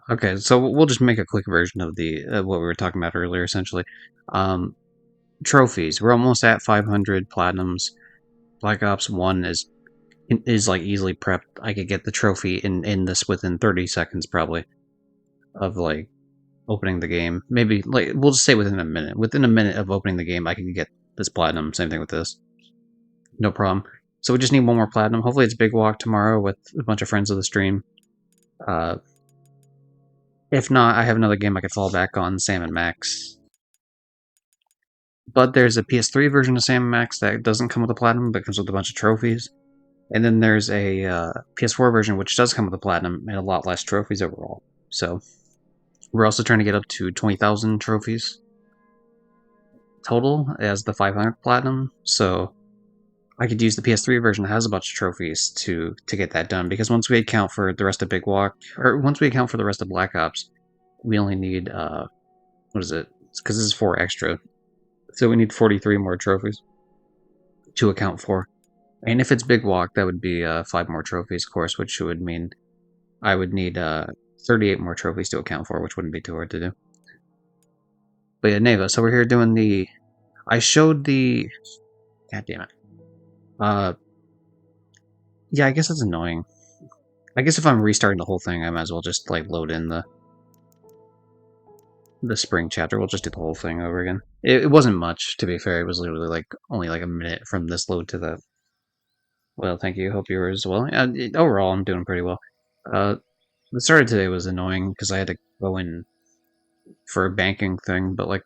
Okay, so we'll just make a quick version of the what we were talking about earlier, essentially. Um, Trophies. We're almost at 500 platinums. Black Ops 1 is like easily prepped. I could get the trophy in this within 30 seconds probably of like opening the game. Maybe like we'll just say within a minute. Within a minute of opening the game, I can get this platinum. Same thing with this. No problem. So we just need one more platinum. Hopefully it's Big Walk tomorrow with a bunch of friends of the stream. Uh, if not, I have another game I could fall back on, Sam and Max. But there's a PS3 version of Sam and Max that doesn't come with a platinum, but comes with a bunch of trophies. And then there's a PS4 version which does come with a platinum and a lot less trophies overall. So we're also trying to get up to 20,000 trophies total as the 500 platinum. So I could use the PS3 version that has a bunch of trophies to get that done. Because once we account for the rest of Big Walk, or once we account for the rest of Black Ops, we only need what is it? Because this is 4 extra, so we need 43 more trophies to account for. And if it's Big Walk, that would be 5 more trophies, of course, which would mean I would need 38 more trophies to account for, which wouldn't be too hard to do. But yeah, Neva, so we're here doing the... I showed the... God damn it. Yeah, I guess that's annoying. I guess if I'm restarting the whole thing, I might as well just, like, load in the spring chapter. We'll just do the whole thing over again. It wasn't much, to be fair. It was literally, like, only, like, a minute from this load to the... Well, thank you. Hope you were as well. Overall, I'm doing pretty well. The start of today was annoying because I had to go in for a banking thing, but like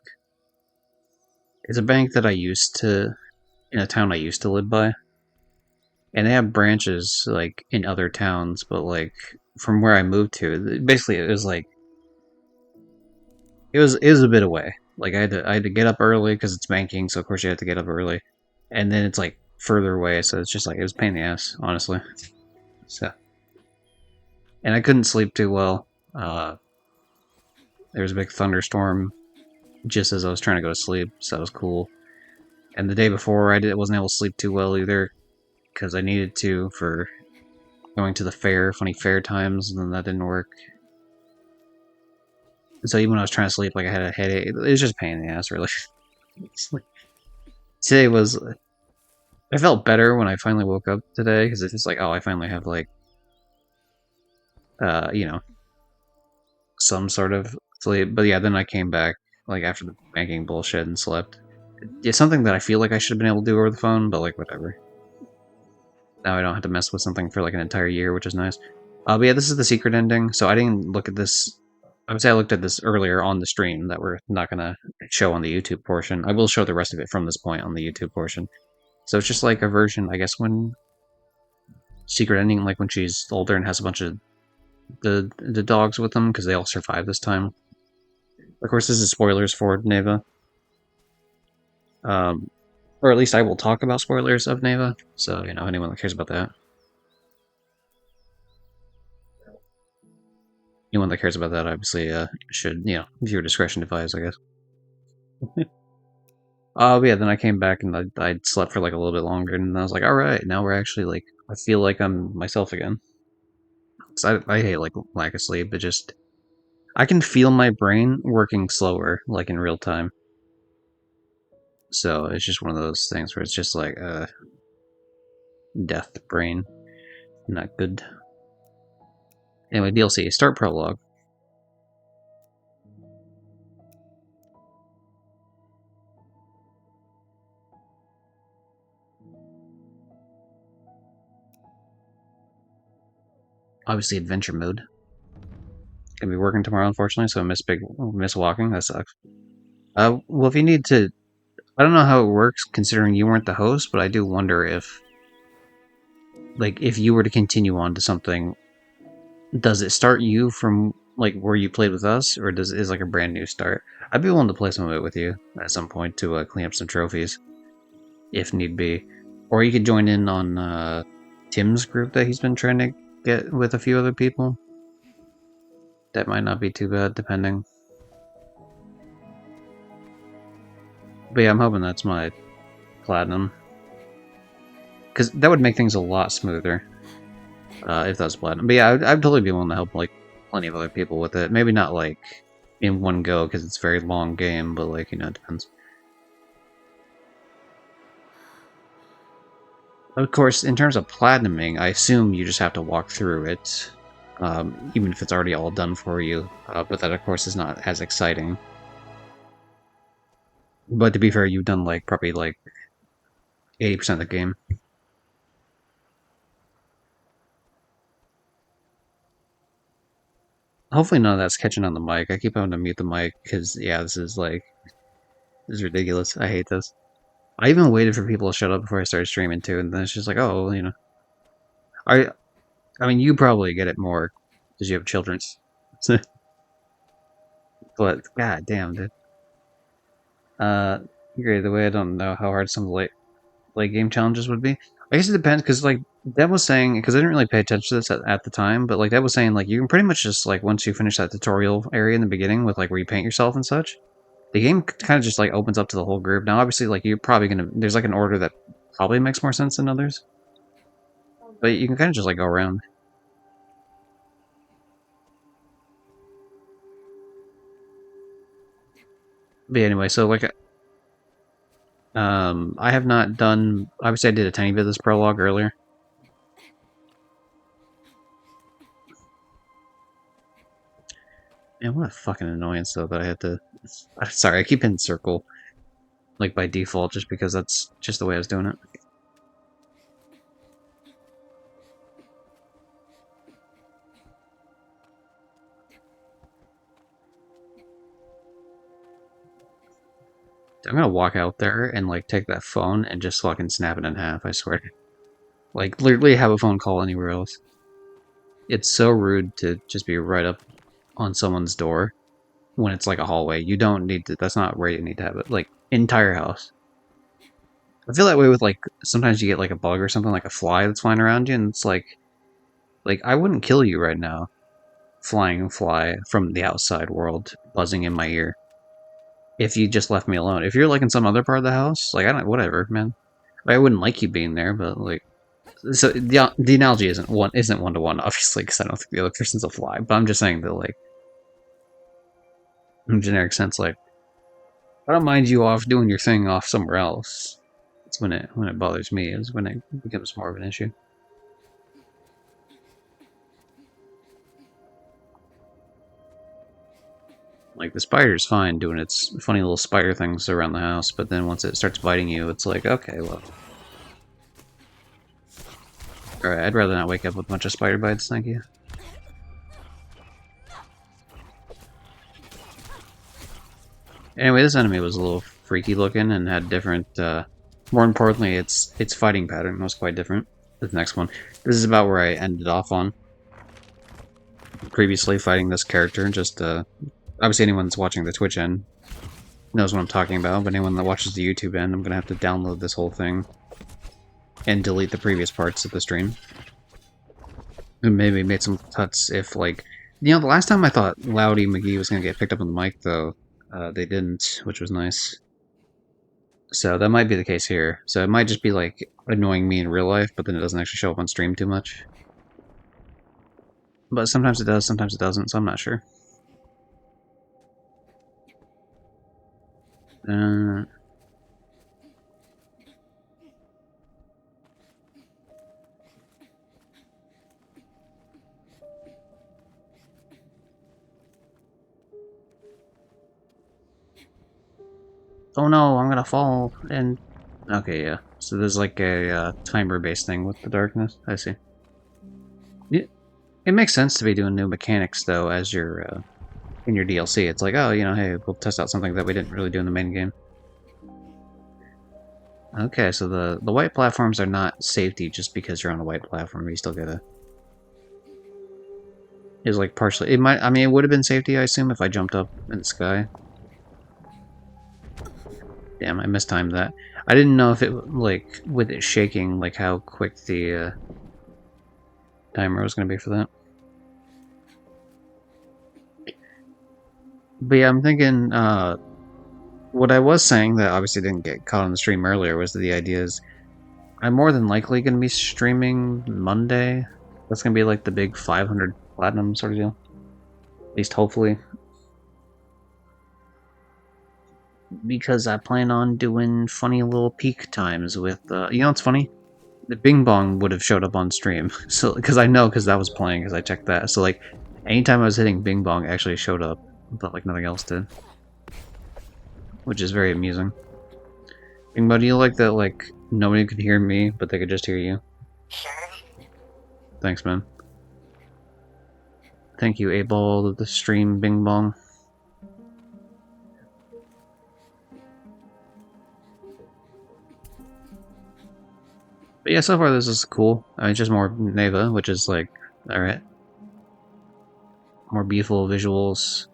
it's a bank that I used to in a town I used to live by, and they have branches like in other towns, but like from where I moved to, basically it was like it was a bit away. Like I had to get up early because it's banking, so of course you have to get up early, and then it's like further away, so it's just like it was a pain in the ass, honestly. So, and I couldn't sleep too well. There was a big thunderstorm just as I was trying to go to sleep, so that was cool. And the day before, wasn't able to sleep too well either, because I needed to for going to the fair, funny fair times, and then that didn't work. And so even when I was trying to sleep, like I had a headache. It was just a pain in the ass, really. Today was... I felt better when I finally woke up today, because it's just like, oh, I finally have, like, you know, some sort of sleep. But yeah, then I came back, like, after the banking bullshit and slept. It's something that I feel like I should have been able to do over the phone, but, like, whatever. Now I don't have to mess with something for, like, an entire year, which is nice. But yeah, this is the secret ending, so I didn't look at this... I would say I looked at this earlier on the stream that we're not going to show on the YouTube portion. I will show the rest of it from this point on the YouTube portion. So it's just like a version, I guess, when... Secret ending, like when she's older and has a bunch of the dogs with them, because they all survive this time. Of course, this is spoilers for Neva. Or at least I will talk about spoilers of Neva, so, you know, anyone that cares about that. Anyone that cares about that, obviously, should, you know, viewer discretion advised, I guess. Yeah, then I came back and I slept for, like, a little bit longer, and I was like, alright, now we're actually, like, I feel like I'm myself again. Because I hate, like, lack of sleep, it just... I can feel my brain working slower, like, in real time. So, it's just one of those things where it's just like, death brain. Not good. Anyway, DLC. Start Prologue. Obviously, adventure mode. Gonna be working tomorrow, unfortunately, so I miss walking. That sucks. Well, if you need to... I don't know how it works, considering you weren't the host, but I do wonder if... Like, if you were to continue on to something, does it start you from, like, where you played with us, or is like a brand new start? I'd be willing to play some of it with you at some point to clean up some trophies, if need be. Or you could join in on Tim's group that he's been trying to get with a few other people. That might not be too bad, depending. But yeah, I'm hoping that's my platinum. Because that would make things a lot smoother. If that's platinum. But yeah, I'd totally be willing to help, like, plenty of other people with it. Maybe not like in one go because it's a very long game, but like, you know, it depends. Of course, in terms of platinuming, I assume you just have to walk through it, even if it's already all done for you. But that, of course, is not as exciting. But to be fair, you've done like probably like 80% of the game. Hopefully none of that's catching on the mic. I keep having to mute the mic because, yeah, this is ridiculous. I hate this. I even waited for people to shut up before I started streaming too, and then it's just like, oh, you know. I I mean, you probably get it more because you have children. But, god damn, dude. Uh, Great, the way I don't know how hard some of the late game challenges would be. I guess it depends, because, like, Deb was saying, because I didn't really pay attention to this at the time, but, like, Deb was saying, like, you can pretty much just, like, once you finish that tutorial area in the beginning with, like, where you paint yourself and such, the game kind of just, like, opens up to the whole group. Now, obviously, like, you're probably gonna, there's, like, an order that probably makes more sense than others, but you can kind of just, like, go around. But anyway, so, like, I have not done, obviously I did a tiny bit of this prologue earlier. Man, what a fucking annoyance, though, that I had to... Sorry, I keep hitting circle, like, by default, just because that's just the way I was doing it. I'm gonna walk out there and, like, take that phone and just fucking snap it in half, I swear. Like, literally have a phone call anywhere else. It's so rude to just be right up on someone's door when it's, like, a hallway. You don't need to... That's not where you need to have it. Like, entire house. I feel that way with, like, sometimes you get, like, a bug or something, like a fly that's flying around you, and it's like, I wouldn't kill you right now. Flying fly from the outside world buzzing in my ear. If you just left me alone. If you're, like, in some other part of the house, like, I don't... Whatever, man. I wouldn't like you being there, but, like... So, the analogy isn't one-to-one, obviously, because I don't think the other person's a fly, but I'm just saying that, like, in a generic sense, like, I don't mind you off doing your thing off somewhere else. It's when it bothers me, is when it becomes more of an issue. Like, the spider's fine doing its funny little spider things around the house, but then once it starts biting you, it's like, okay, well. Alright, I'd rather not wake up with a bunch of spider bites, thank you. Anyway, this enemy was a little freaky looking and had different, more importantly, its fighting pattern was quite different. The next one. This is about where I ended off on. Previously fighting this character, just, obviously anyone that's watching the Twitch end knows what I'm talking about, but anyone that watches the YouTube end, I'm gonna have to download this whole thing and delete the previous parts of the stream. And maybe made some cuts if, like... You know, the last time I thought Loudy McGee was gonna get picked up on the mic, though, they didn't, which was nice. So that might be the case here. So it might just be, like, annoying me in real life, but then it doesn't actually show up on stream too much. But sometimes it does, sometimes it doesn't, so I'm not sure. Oh no, I'm gonna fall, and... Okay, yeah. So there's like a timer-based thing with the darkness. I see. Yeah, it makes sense to be doing new mechanics, though, as you're, in your DLC. It's like, oh, you know, hey, we'll test out something that we didn't really do in the main game. Okay, so the white platforms are not safety just because you're on a white platform. You still gotta... It's like partially... It might... I mean, it would have been safety, I assume, if I jumped up in the sky. Damn, I mistimed that. I didn't know if it, like, with it shaking, like, how quick the timer was going to be for that. But yeah, I'm thinking, what I was saying that obviously didn't get caught on the stream earlier was that the idea is I'm more than likely going to be streaming Monday. That's going to be, like, the big 500 platinum sort of deal. At least hopefully. Because I plan on doing funny little peak times with, you know what's funny? The Bing Bong would have showed up on stream. So, because I know, because that was playing, because I checked that. So, like, anytime I was hitting Bing Bong, it actually showed up, but, like, nothing else did. Which is very amusing. Bing Bong, do you like that, like, nobody could hear me, but they could just hear you? Sure. Thanks, man. Thank you, 8-Ball of the stream, Bing Bong. But yeah, so far this is cool. It's just more Neva, which is like, alright. More beautiful visuals.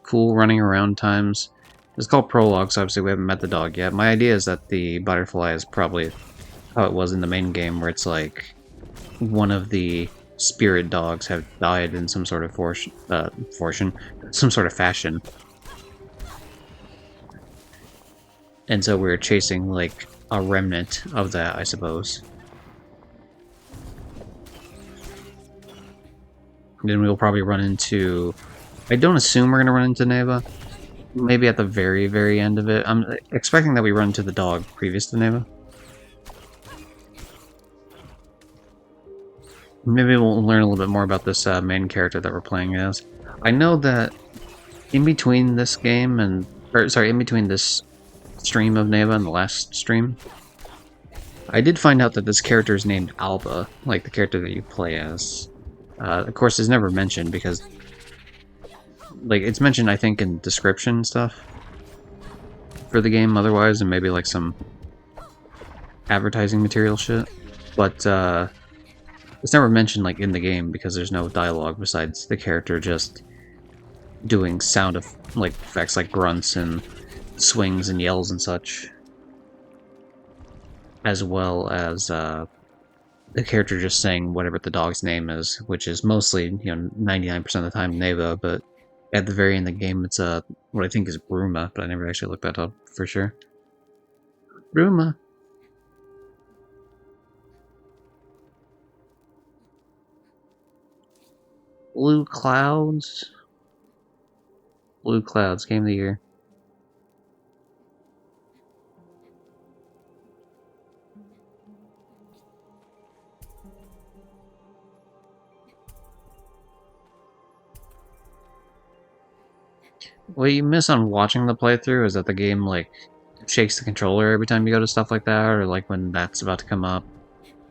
Cool running around times. It's called Prologue, so obviously we haven't met the dog yet. My idea is that the butterfly is probably how it was in the main game, where it's like one of the spirit dogs have died in some sort of some sort of fashion. And so we're chasing like a remnant of that, I suppose. Then we'll probably run into... I don't assume we're going to run into Neva. Maybe at the very, very end of it. I'm expecting that we run into the dog previous to Neva. Maybe we'll learn a little bit more about this main character that we're playing as. I know that in between this game and... Or, sorry, in between this stream of Neva and the last stream, I did find out that this character is named Alba, like the character that you play as. Of course, it's never mentioned because... Like, it's mentioned, I think, in description stuff for the game otherwise, and maybe like some advertising material shit. But it's never mentioned like in the game because there's no dialogue besides the character just doing sound of like effects like grunts and swings and yells and such, as well as the character just saying whatever the dog's name is, which is mostly 99% of the time Neva, but at the very end of the game it's what I think is Bruma, but I never actually looked that up for sure. Bruma. Blue Clouds. Blue Clouds, Game of the Year. What you miss on watching the playthrough is that the game, like, shakes the controller every time you go to stuff like that, or, like, when that's about to come up.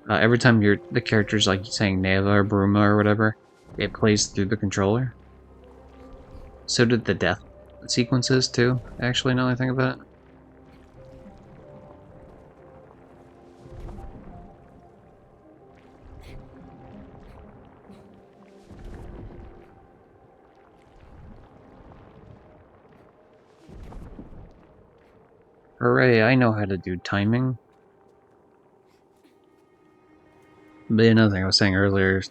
Every time the character's, like, saying Neva or Bruma or whatever, it plays through the controller. So did the death sequences, too, actually, now that I think about it. Hooray, I know how to do timing. But another thing I was saying earlier,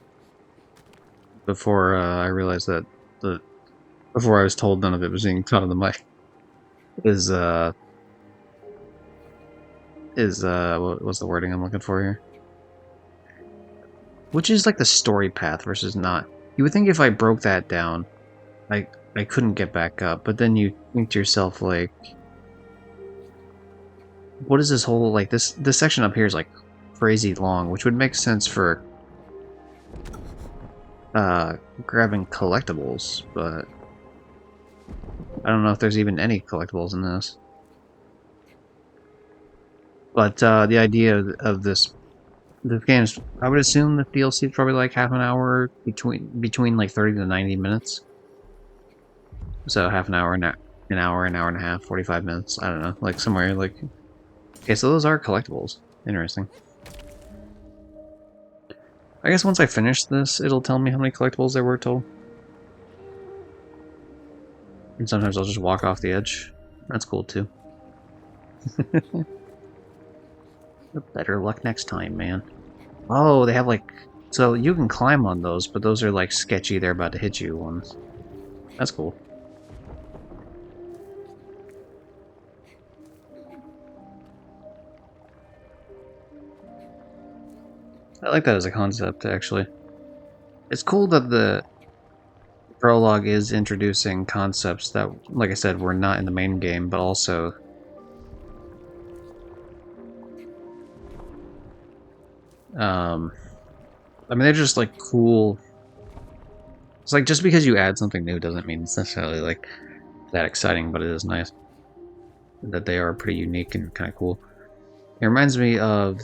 before I realized that before I was told none of it was being cut on the mic, is what was the wording I'm looking for here? Which is like the story path versus not. You would think if I broke that down, I couldn't get back up, but then you think to yourself like, what is this whole like this section up here is like crazy long, which would make sense for grabbing collectibles, but I don't know if there's even any collectibles in this. But the idea of this game is, I would assume the DLC is probably like half an hour between like 30 to 90 minutes. So half an hour, an hour and a half, 45 minutes. I don't know, like somewhere like. Okay, so those are collectibles. Interesting. I guess once I finish this, it'll tell me how many collectibles there were total. And sometimes I'll just walk off the edge. That's cool too. Better luck next time, man. Oh, they have like... So you can climb on those, but those are like sketchy, they're about to hit you ones. That's cool. I like that as a concept, actually. It's cool that Prologue is introducing concepts that, like I said, were not in the main game, but also I mean, they're just like cool. It's like just because you add something new doesn't mean it's necessarily like that exciting, but it is nice that they are pretty unique and kind of cool. It reminds me of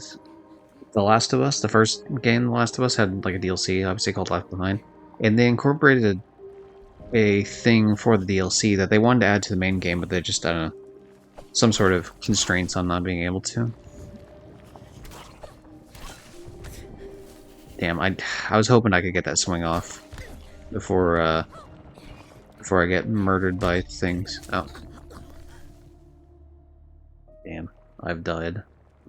The Last of Us. The first game, The Last of Us, had like a DLC, obviously called Left Behind, and they incorporated a thing for the DLC that they wanted to add to the main game, but they just, I don't know, some sort of constraints on not being able to. Damn, I was hoping I could get that swing off before before I get murdered by things. Oh, damn, I've died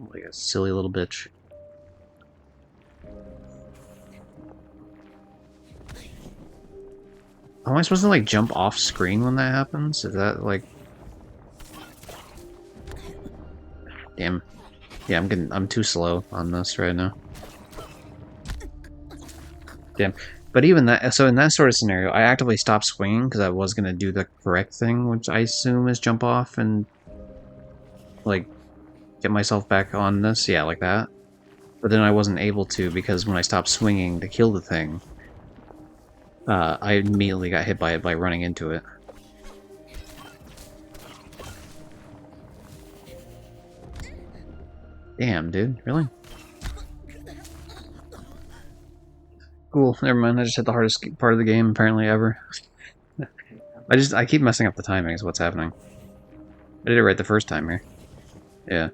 like a silly little bitch. Am I supposed to like jump off screen when that happens? Is that like, damn? Yeah, I'm too slow on this right now. Damn. But even that, so in that sort of scenario, I actively stopped swinging because I was gonna do the correct thing, which I assume is jump off and like get myself back on this, yeah, like that. But then I wasn't able to because when I stopped swinging to kill the thing, I immediately got hit by it by running into it. Damn, dude, really? Cool, never mind, I just hit the hardest part of the game, apparently, ever. I keep messing up the timing is what's happening. I did it right the first time here. Yeah.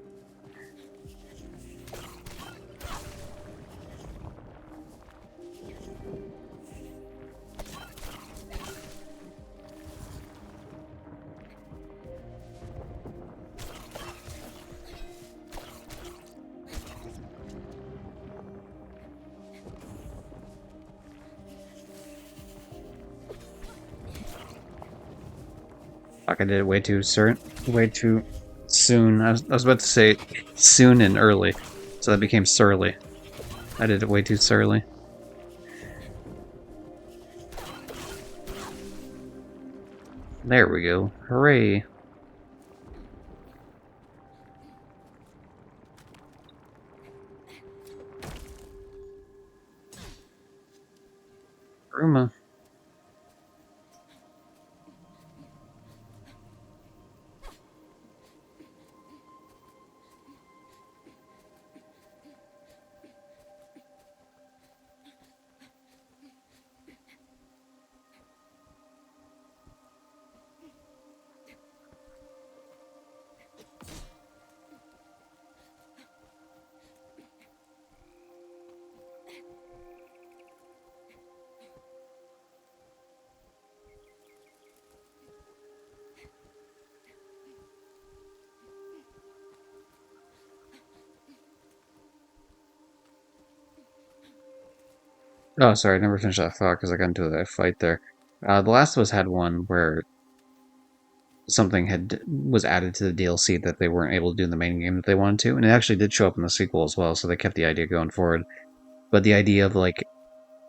Fuck, I did it way too soon. I was about to say soon and early, so that became surly. I did it way too surly. There we go. Hooray. Ruma. Oh, sorry, I never finished that thought because I got into that fight there. The Last of Us had one where something was added to the DLC that they weren't able to do in the main game that they wanted to, and it actually did show up in the sequel as well, so they kept the idea going forward. But the idea of like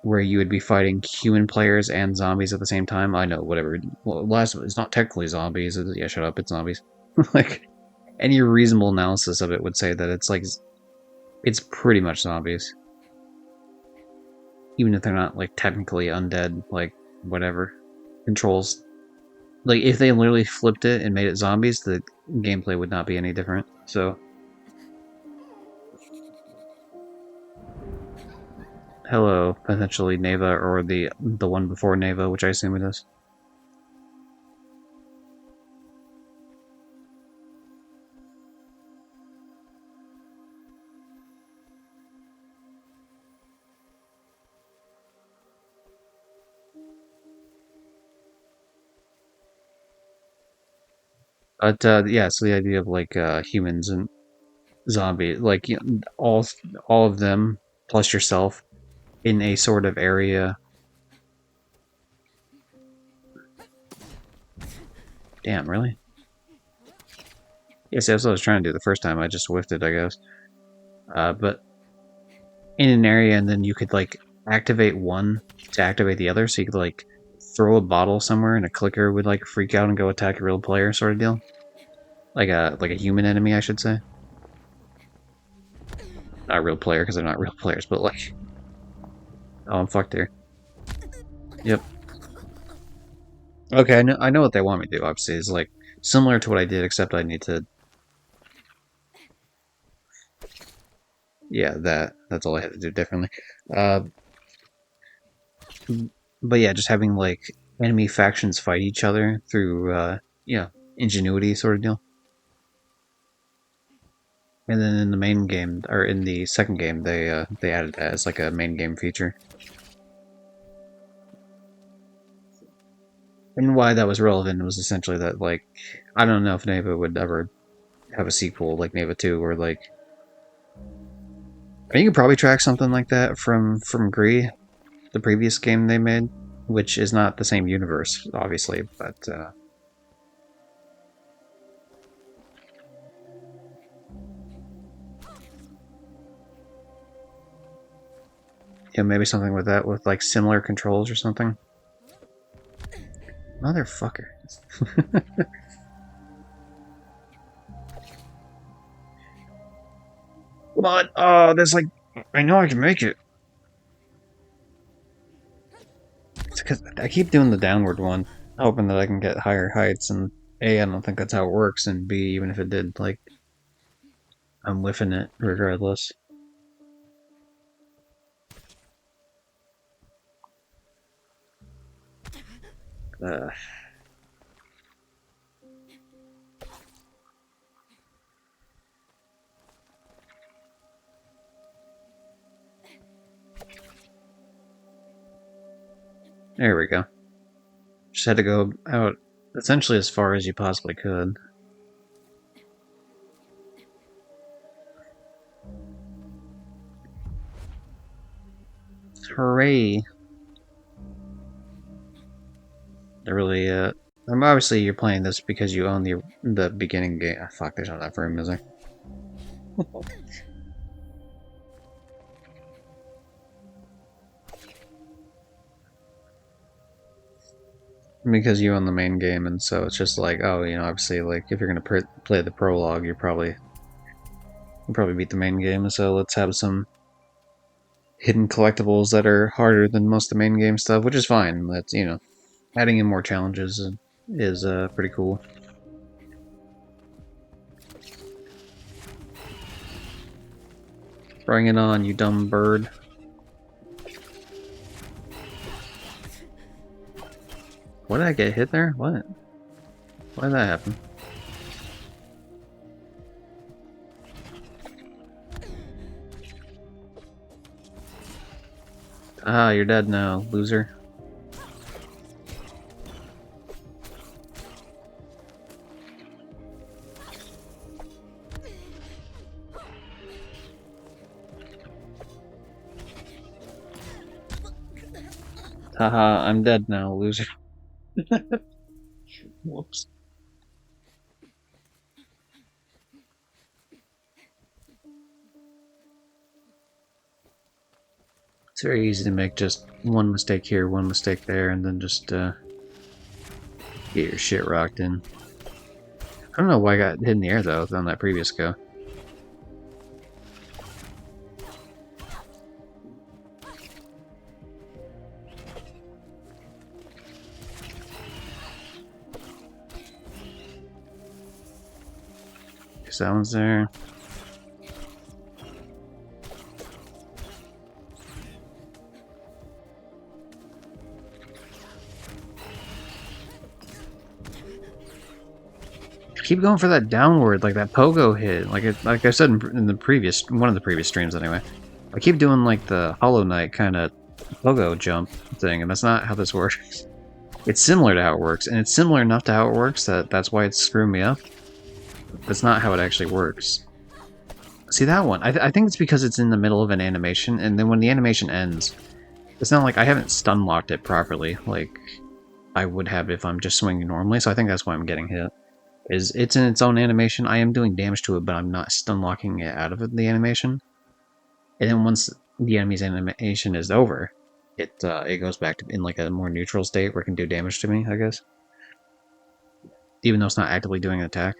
where you would be fighting human players and zombies at the same time, I know, whatever. Well, Last of Us, it's not technically zombies. Yeah, shut up, it's zombies. Like any reasonable analysis of it would say that it's pretty much zombies, even if they're not like technically undead, like whatever controls. Like if they literally flipped it and made it zombies, the gameplay would not be any different. So, hello, potentially Neva or the one before Neva, which I assume it is. But yeah, so the idea of like humans and zombies, like all of them plus yourself in a sort of area. Damn, really? Yes, that's what I was trying to do the first time. I just whiffed it, I guess. But in an area, and then you could like activate one to activate the other, so you could like throw a bottle somewhere and a clicker would like freak out and go attack a real player sort of deal. Like a human enemy, I should say. Not a real player because they're not real players, but like, oh, I'm fucked here. Yep. Okay, I know what they want me to do. Obviously, is like similar to what I did, except I need to. Yeah, that's all I had to do differently. Uh, but yeah, just having like enemy factions fight each other through yeah, ingenuity sort of deal. And then in the main game, or in the second game, they added that as like a main game feature. And why that was relevant was essentially that, like, I don't know if Neva would ever have a sequel like Neva 2, or like, I think you could probably track something like that from Gree, the previous game they made, which is not the same universe, obviously, but yeah, maybe something with that, with like similar controls or something. Motherfucker. Come on! Oh, there's like, I know I can make it. It's because I keep doing the downward one, hoping that I can get higher heights, and A, I don't think that's how it works, and B, even if it did, like, I'm whiffing it regardless. Uh, there we go. Just had to go out essentially as far as you possibly could. Hooray! They're really, obviously you're playing this because you own the beginning game. Oh, fuck, there's not enough room, is there? Because you own the main game, and so it's just like, oh, you know, obviously, like, if you're gonna play the prologue, you'll probably beat the main game, so let's have some hidden collectibles that are harder than most of the main game stuff, which is fine. That's, you know, adding in more challenges is pretty cool. Bring it on, you dumb bird. What, did I get hit there? What? Why did that happen? Ah, you're dead now, loser. Haha, I'm dead now, loser. Whoops. It's very easy to make just one mistake here, one mistake there, and then just get your shit rocked in. I don't know why I got hit in the air though on that previous go. Guess that one's there. Keep going for that downward, like that pogo hit. Like I said in the previous one of the previous streams anyway. I keep doing like the Hollow Knight kind of pogo jump thing, and that's not how this works. It's similar to how it works, and it's similar enough to how it works that's why it's screwing me up. That's not how it actually works. See that one? I think it's because it's in the middle of an animation, and then when the animation ends, it's not like I haven't stun locked it properly, like I would have if I'm just swinging normally. So I think that's why I'm getting hit. It's in its own animation. I am doing damage to it, but I'm not stun locking it out of the animation. And then once the enemy's animation is over, it goes back to in like a more neutral state where it can do damage to me, I guess. Even though it's not actively doing an attack.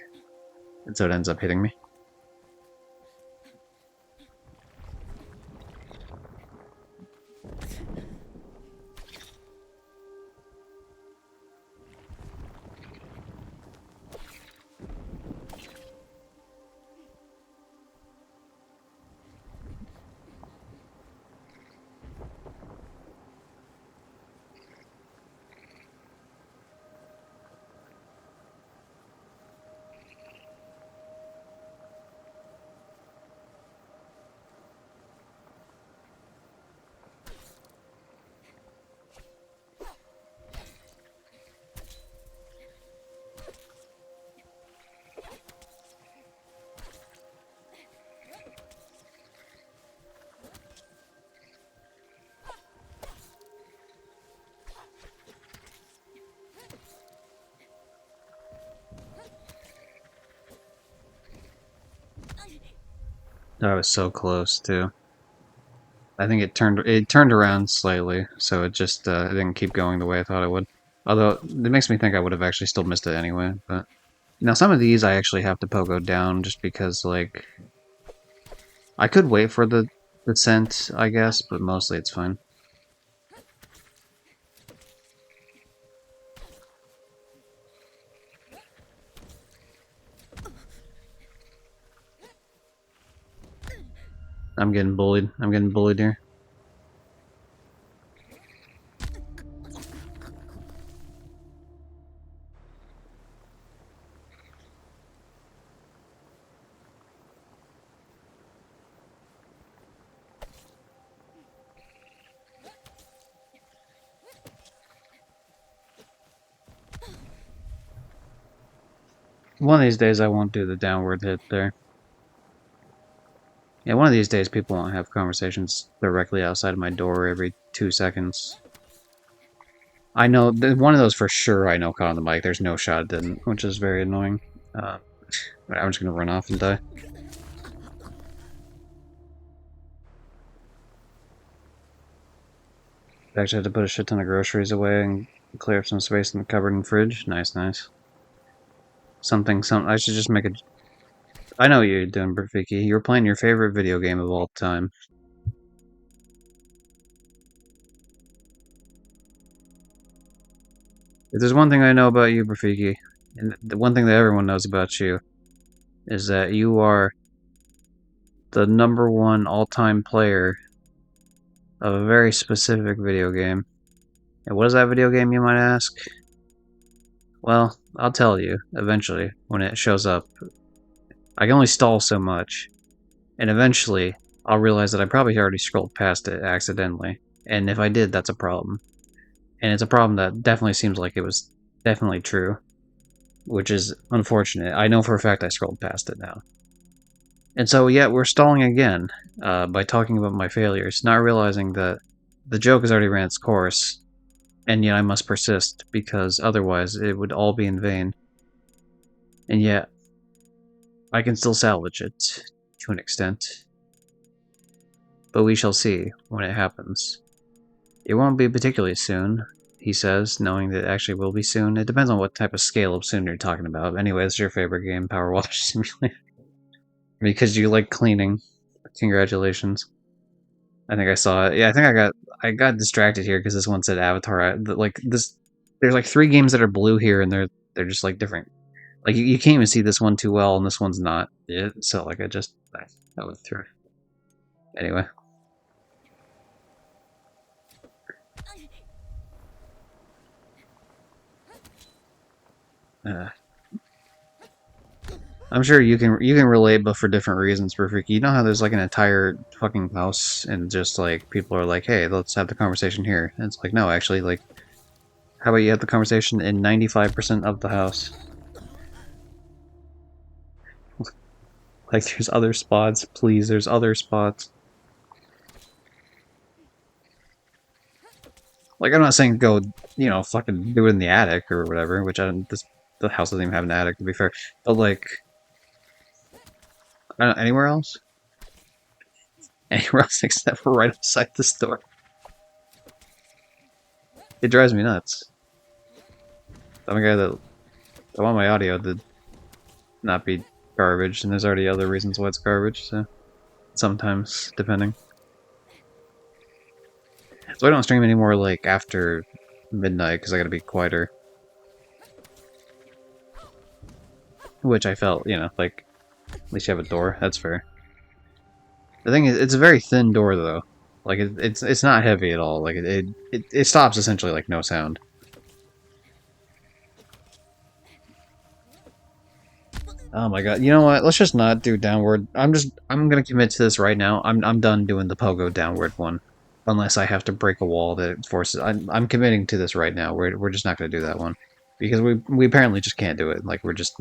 And so it ends up hitting me. I was so close too. I think it turned around slightly, so it just it didn't keep going the way I thought it would. Although it makes me think I would have actually still missed it anyway. But now some of these I actually have to pogo down just because like I could wait for the scent, I guess, but mostly it's fine. I'm getting bullied. I'm getting bullied here. One of these days I won't do the downward hit there. Yeah, one of these days people won't have conversations directly outside of my door every 2 seconds. I know, one of those for sure I know caught on the mic. There's no shot it didn't, which is very annoying. I'm just gonna run off and die. Actually had to put a shit ton of groceries away and clear up some space in the cupboard and fridge. Nice, nice. Something, I should just make a... I know what you're doing, Brafiki. You're playing your favorite video game of all time. If there's one thing I know about you, Brafiki, and the one thing that everyone knows about you, is that you are the #1 all-time player of a very specific video game. And what is that video game, you might ask? Well, I'll tell you, eventually, when it shows up. I can only stall so much, and eventually, I'll realize that I probably already scrolled past it accidentally, and if I did, that's a problem. And it's a problem that definitely seems like it was definitely true, which is unfortunate. I know for a fact I scrolled past it now. And so, yeah, we're stalling again by talking about my failures, not realizing that the joke has already ran its course, and yet I must persist, because otherwise it would all be in vain. And yet, I can still salvage it, to an extent. But we shall see when it happens. It won't be particularly soon, he says, knowing that it actually will be soon. It depends on what type of scale of soon you're talking about. Anyway, it's your favorite game, Power Wash Simulator. Because you like cleaning. Congratulations. I think I saw it. Yeah, I think I got distracted here because this one said Avatar. Like this, there's like 3 games that are blue here, and they're just like different. Like you can't even see this one too well, and this one's not. So like I went through. Anyway. I'm sure you can relate, but for different reasons. Perfect. You know how there's like an entire fucking house, and just like people are like, "Hey, let's have the conversation here." And it's like, no, actually, like, how about you have the conversation in 95% of the house? Like, there's other spots, please. There's other spots. Like, I'm not saying go, fucking do it in the attic or whatever. Which I don't. The house doesn't even have an attic, to be fair. But like, I don't know, anywhere else? Anywhere else except for right outside this door. It drives me nuts. I'm a guy that I want my audio to not be garbage, and there's already other reasons why it's garbage, so sometimes, depending. So I don't stream anymore, like, after midnight, because I gotta be quieter. Which I felt, you know, like, at least you have a door, that's fair. The thing is, it's a very thin door, though. Like, it's not heavy at all. Like, it stops essentially, like, no sound. Oh my god, you know what? Let's just not do downward. I'm gonna commit to this right now. I'm done doing the pogo downward one. Unless I have to break a wall that forces... I'm committing to this right now. We're just not gonna do that one. Because we apparently just can't do it. Like, we're just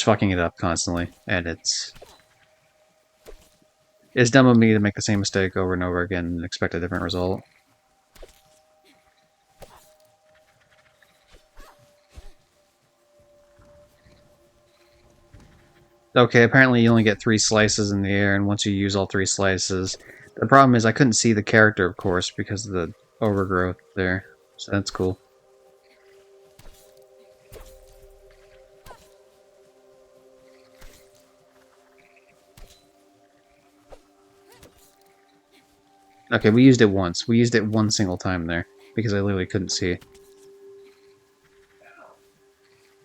fucking it up constantly. And it's dumb of me to make the same mistake over and over again and expect a different result. Okay, apparently you only get 3 slices in the air, and once you use all 3 slices... The problem is I couldn't see the character, of course, because of the overgrowth there. So that's cool. Okay, we used it once. We used it one single time there, because I literally couldn't see.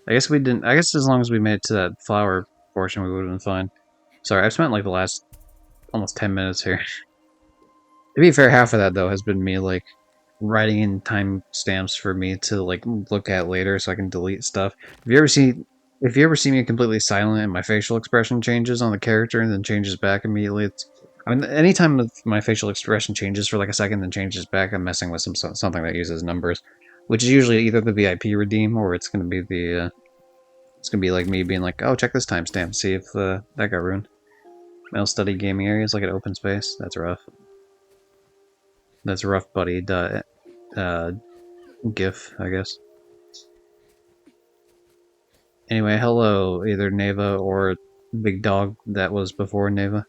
I guess we didn't... I guess as long as we made it to that flower portion, we would have been fine. Sorry, I've spent like the last almost 10 minutes here. To be fair, half of that, though, has been me, like, writing in timestamps for me to, like, look at later so I can delete stuff. If you ever see me completely silent and my facial expression changes on the character and then changes back immediately, I mean, anytime my facial expression changes for like a second and then changes back, I'm messing with something that uses numbers, which is usually either the VIP redeem or it's gonna be it's gonna be like me being like, oh, check this timestamp, see if that got ruined. Mail study gaming areas like an open space. That's rough. That's rough, buddy. GIF, I guess. Anyway, hello, either Neva or Big Dog that was before Neva.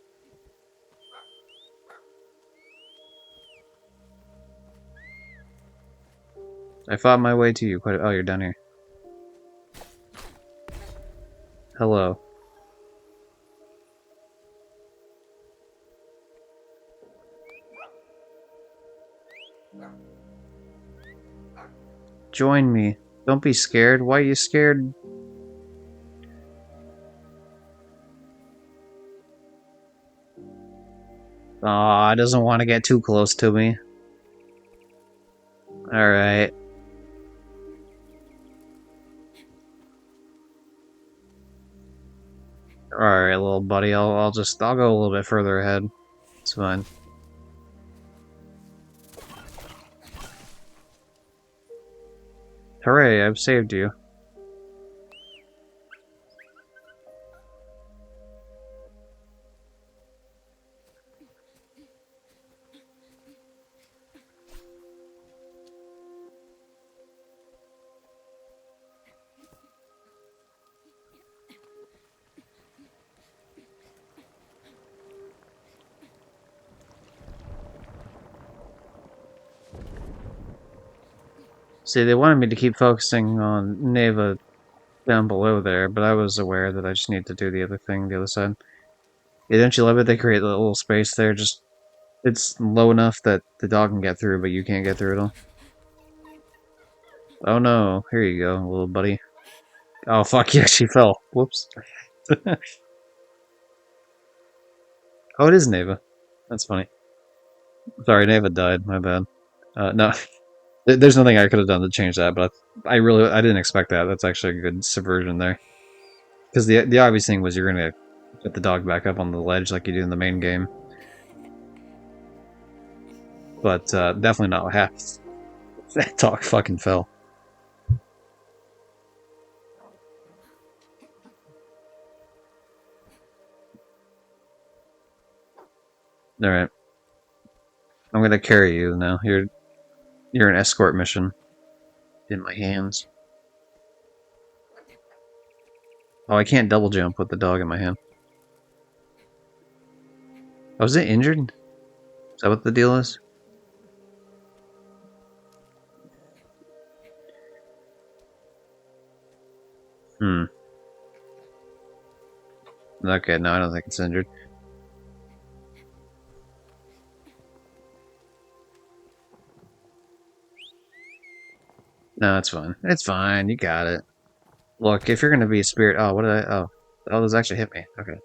I fought my way to you. Oh, you're down here. Hello. Join me. Don't be scared. Why are you scared? Aw, it doesn't want to get too close to me. Alright. Alright, little buddy. I'll go a little bit further ahead. It's fine. Hooray, I've saved you. See, they wanted me to keep focusing on Neva down below there, but I was aware that I just need to do the other thing, the other side. Yeah, don't you love it? They create a little space there, just... It's low enough that the dog can get through, but you can't get through it all. Oh no, here you go, little buddy. Oh fuck, yeah, she fell. Whoops. Oh, it is Neva. That's funny. Sorry, Neva died, my bad. No, there's nothing I could have done to change that, but I didn't expect that. That's actually a good subversion there. Because the obvious thing was you're gonna put the dog back up on the ledge like you do in the main game. But definitely not what happened. That dog fucking fell. Alright. I'm gonna carry you now. You're an escort mission. In my hands. Oh, I can't double jump with the dog in my hand. Oh, is it injured? Is that what the deal is? Hmm. Okay, no, I don't think it's injured. No, it's fine. It's fine. You got it. Look, if you're gonna be a spirit, oh, what did I? Oh, oh, those actually hit me. Okay.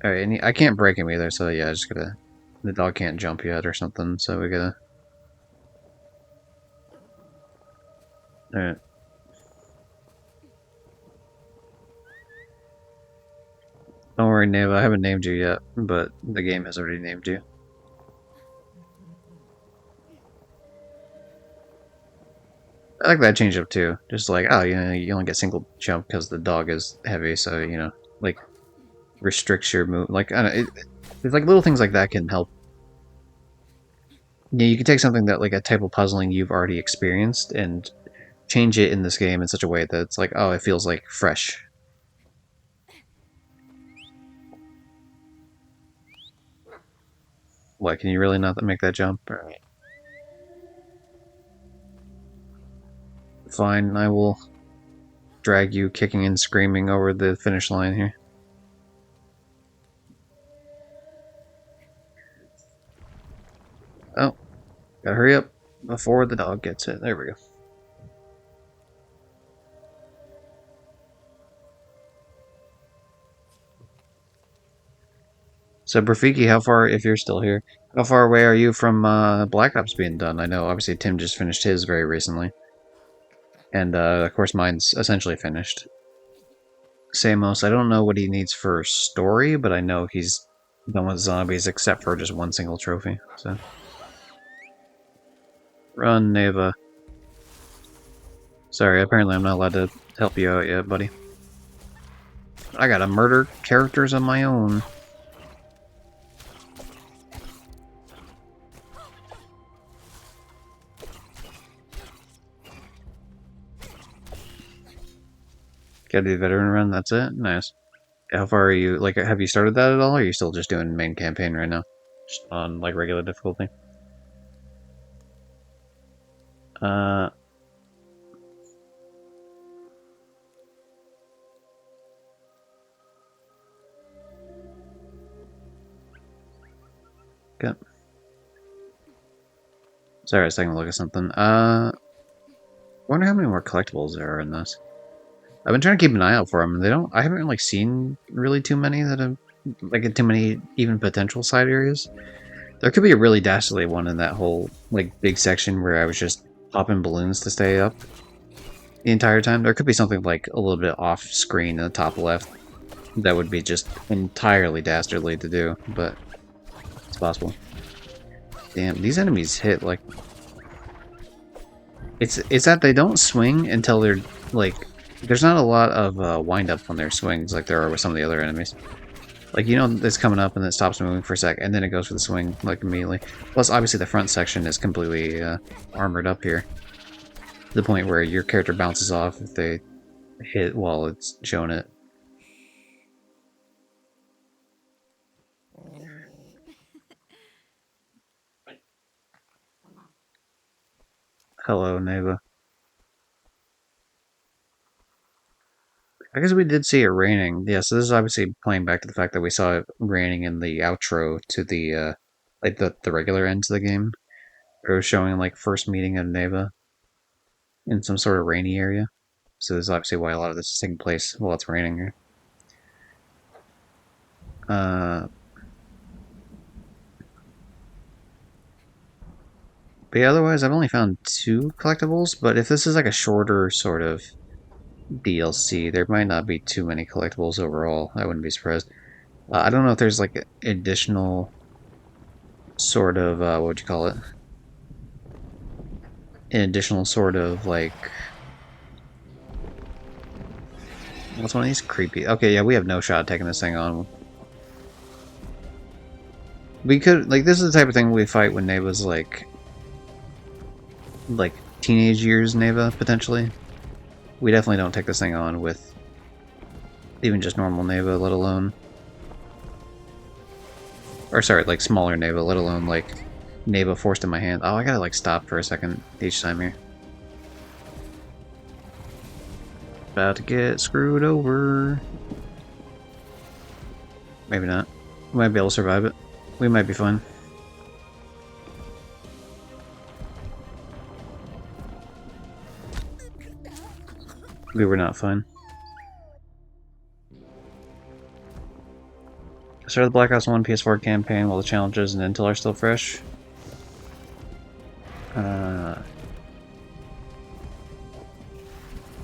All right, and I can't break him either. So yeah, I just gotta. The dog can't jump yet or something. So we gotta. All right. Don't worry, Neva. I haven't named you yet, but the game has already named you. I like that change up too. Just like, oh, you know, you only get single jump because the dog is heavy, so you know, like restricts your move. Like, I don't know, it's like little things like that can help. Yeah, you can take something that like a type of puzzling you've already experienced and change it in this game in such a way that it's like, oh, it feels like fresh. What, can you really not make that jump? Alright. Fine, I will drag you kicking and screaming over the finish line here. Oh, gotta hurry up before the dog gets it. There we go. So, Rafiki, how far, if you're still here, how far away are you from Black Ops being done? I know, obviously, Tim just finished his very recently. And, of course, mine's essentially finished. Samos, I don't know what he needs for story, but I know he's done with zombies except for just one single trophy. So, run, Neva. Sorry, apparently I'm not allowed to help you out yet, buddy. I gotta murder characters of my own. Gotta do the veteran run, that's it? Nice. How far are you? Like, have you started that at all, or are you still just doing main campaign right now? Just on, like, regular difficulty? Uh... Okay. Sorry, I was taking a look at something. Wonder how many more collectibles there are in this. I've been trying to keep an eye out for them. They don't. I haven't like seen really too many that have like too many even potential side areas. There could be a really dastardly one in that whole like big section where I was just popping balloons to stay up the entire time. There could be something like a little bit off screen in the top left that would be just entirely dastardly to do, but it's possible. Damn, these enemies hit like it's that they don't swing until they're like there's not a lot of wind up on their swings like there are with some of the other enemies. Like, you know, it's coming up and then it stops moving for a sec, and then it goes for the swing, like, immediately. Plus, obviously, the front section is completely armored up here. To the point where your character bounces off if they hit while it's showing it. Hello, Neva. I guess we did see it raining. Yeah, so this is obviously playing back to the fact that we saw it raining in the outro to the, like, the regular end to the game. It was showing, like, first meeting of Neva in some sort of rainy area. So this is obviously why a lot of this is taking place while it's raining here. But yeah, otherwise I've only found 2 collectibles, but if this is like a shorter sort of DLC, there might not be too many collectibles overall. I wouldn't be surprised. I don't know if there's like additional sort of, what would you call it? An additional sort of like... What's one of these? Creepy. Okay, yeah, we have no shot at taking this thing on. We could, like, this is the type of thing we fight when Neva's like teenage years Neva, potentially. We definitely don't take this thing on with even just normal Neva, let alone... Or sorry, like smaller Neva, let alone like Neva forced in my hand. Oh, I gotta like stop for a second each time here. about to get screwed over. Maybe not. We might be able to survive it. We might be fine. We were not fine. Start the Black Ops 1 PS4 campaign while the challenges and intel are still fresh.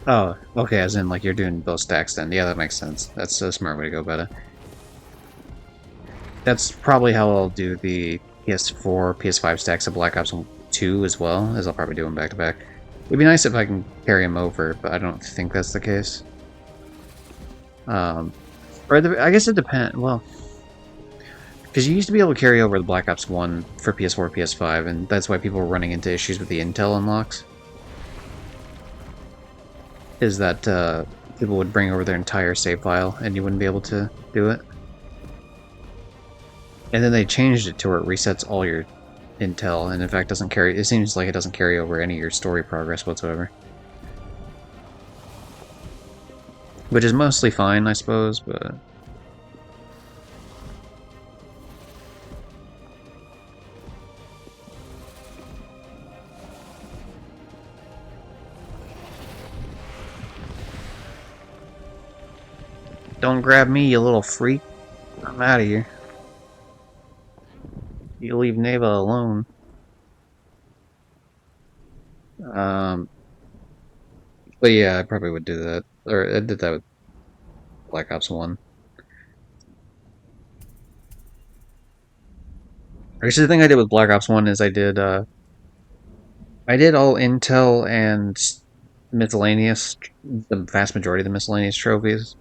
Oh, okay, as in, like, you're doing both stacks then. Yeah, that makes sense. That's a smart way to go about it. That's probably how I'll do the PS4, PS5 stacks of Black Ops 2 as well, as I'll probably do them back to back. It'd be nice if I can carry them over, but I don't think that's the case. Or I guess it depends. Well, because you used to be able to carry over the Black Ops 1 for PS4, PS5, and that's why people were running into issues with the Intel unlocks. Is that people would bring over their entire save file, and you wouldn't be able to do it. And then they changed it to where it resets all your Intel, and in fact doesn't carry. It seems like it doesn't carry over any of your story progress whatsoever. Which is mostly fine, I suppose, but... Don't grab me, you little freak. I'm out of here. You leave Neva alone. But yeah, I probably would do that. Or I did that with Black Ops 1. Actually, the thing I did with Black Ops 1 is I did all Intel and miscellaneous, the vast majority of the miscellaneous trophies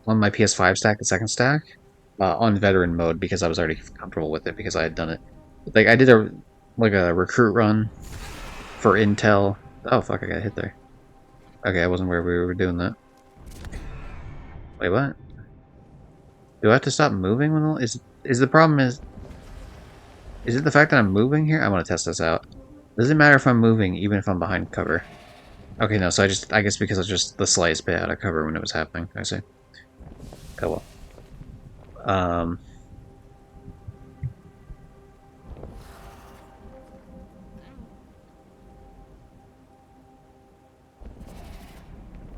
on my PS5 stack, the second stack, on veteran mode because I was already comfortable with it because I had done it. Like I did a recruit run for Intel. Oh fuck! I got hit there. Okay, I wasn't where we were doing that. Wait, what? Do I have to stop moving when is the problem is it the fact that I'm moving here? I want to test this out. Does it matter if I'm moving even if I'm behind cover? Okay, no. So I guess because it's just the slightest bit out of cover when it was happening. I see. Oh well.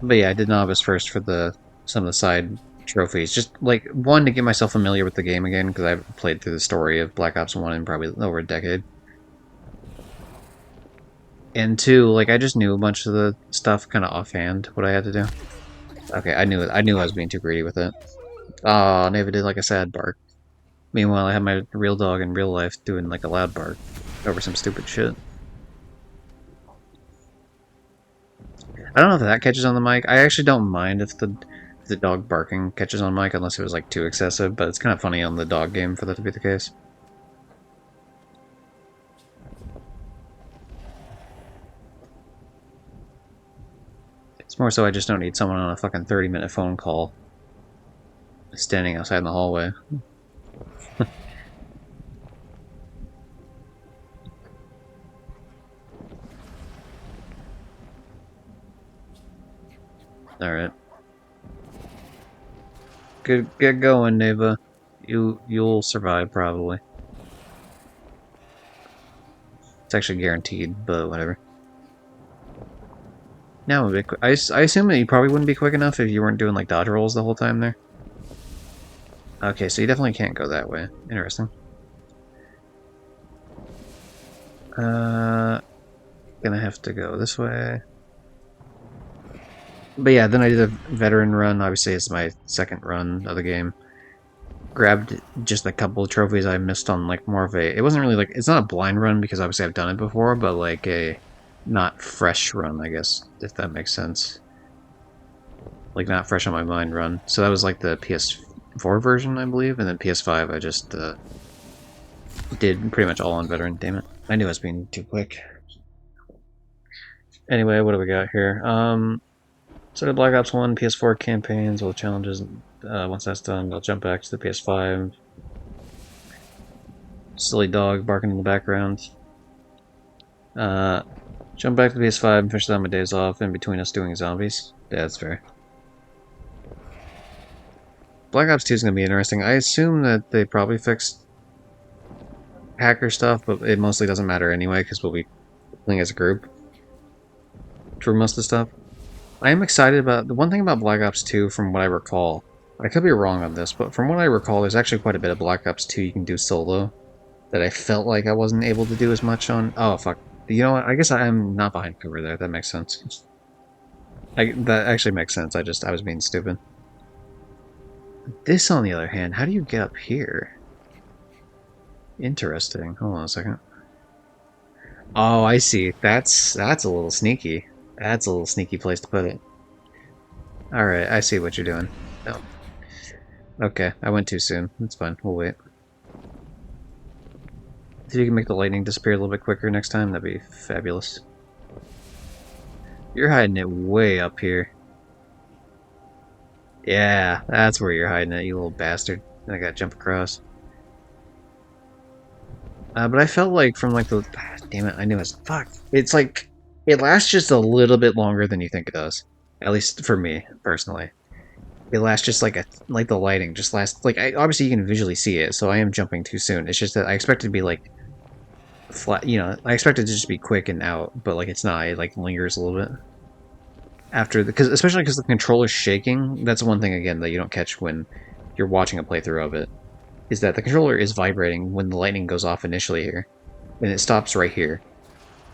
But yeah, I did Novice first for some of the side trophies. Just, like, one, to get myself familiar with the game again, because I've played through the story of Black Ops 1 in probably over a decade. And two, like, I just knew a bunch of the stuff kind of offhand, what I had to do. Okay, I knew I was being too greedy with it. Aw, Neva did, like, a sad bark. Meanwhile, I had my real dog in real life doing, like, a loud bark over some stupid shit. I don't know if that catches on the mic. I actually don't mind if the dog barking catches on mic unless it was like too excessive, but it's kind of funny on the dog game for that to be the case. It's more so I just don't need someone on a fucking 30-minute phone call standing outside in the hallway. Alright. Get going, Neva. You'll survive, probably. It's actually guaranteed, but whatever. Now, I assume that you probably wouldn't be quick enough if you weren't doing, like, dodge rolls the whole time there. Okay, so you definitely can't go that way. Interesting. Gonna have to go this way. But yeah, then I did a veteran run. Obviously, it's my second run of the game. Grabbed just a couple of trophies I missed on, like, more of a... It wasn't really, like... It's not a blind run, because obviously I've done it before, but, like, a not fresh run, I guess, if that makes sense. Like, not fresh on my mind run. So that was, like, the PS4 version, I believe, and then PS5 I just, did pretty much all on veteran. Damn it. I knew I was being too quick. Anyway, what do we got here? So the Black Ops 1 PS4 campaigns, all the challenges, once that's done, I'll jump back to the PS5. Silly dog barking in the background. Jump back to PS5 and finish out my days off in between us doing zombies. Yeah, that's fair. Black Ops 2 is going to be interesting. I assume that they probably fixed hacker stuff, but it mostly doesn't matter anyway because we'll be playing as a group for most of the stuff. I am excited about the one thing about Black Ops 2 from what I recall. I could be wrong on this, but from what I recall, there's actually quite a bit of Black Ops 2 you can do solo that I felt like I wasn't able to do as much on. Oh, fuck. You know what? I guess I'm not behind cover there. That makes sense. That actually makes sense. I was being stupid. This, on the other hand, how do you get up here? Interesting. Hold on a second. Oh, I see. That's a little sneaky. That's a little sneaky place to put it. Alright, I see what you're doing. Oh. Okay, I went too soon. That's fine. We'll wait. If you can make the lightning disappear a little bit quicker next time, that'd be fabulous. You're hiding it way up here. Yeah, that's where you're hiding it, you little bastard. I gotta jump across. But I felt like from like the... damn it, I knew it was... fuck. It's like... it lasts just a little bit longer than you think it does. At least for me, personally. It lasts just like a... like the lighting just lasts... like, obviously you can visually see it, so I am jumping too soon. It's just that I expect it to be like... flat, you know, I expect it to just be quick and out, but like it's not. It like lingers a little bit. After the... because especially because the controller's shaking, that's one thing, again, that you don't catch when you're watching a playthrough of it. Is that the controller is vibrating when the lightning goes off initially here, and it stops right here,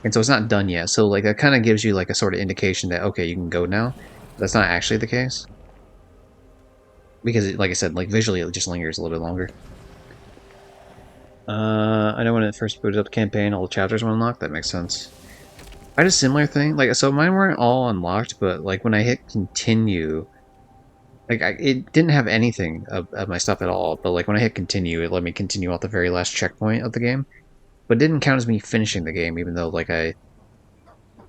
and so it's not done yet. So like that kind of gives you like a sort of indication that okay, you can go now. That's not actually the case because, like I said, like visually it just lingers a little bit longer. I know when it first booted up the campaign, all the chapters were unlocked. That makes sense. I had a similar thing. Like so, mine weren't all unlocked, but like when I hit continue. Like, it didn't have anything of my stuff at all, but like when I hit continue, it let me continue out the very last checkpoint of the game. But it didn't count as me finishing the game, even though like I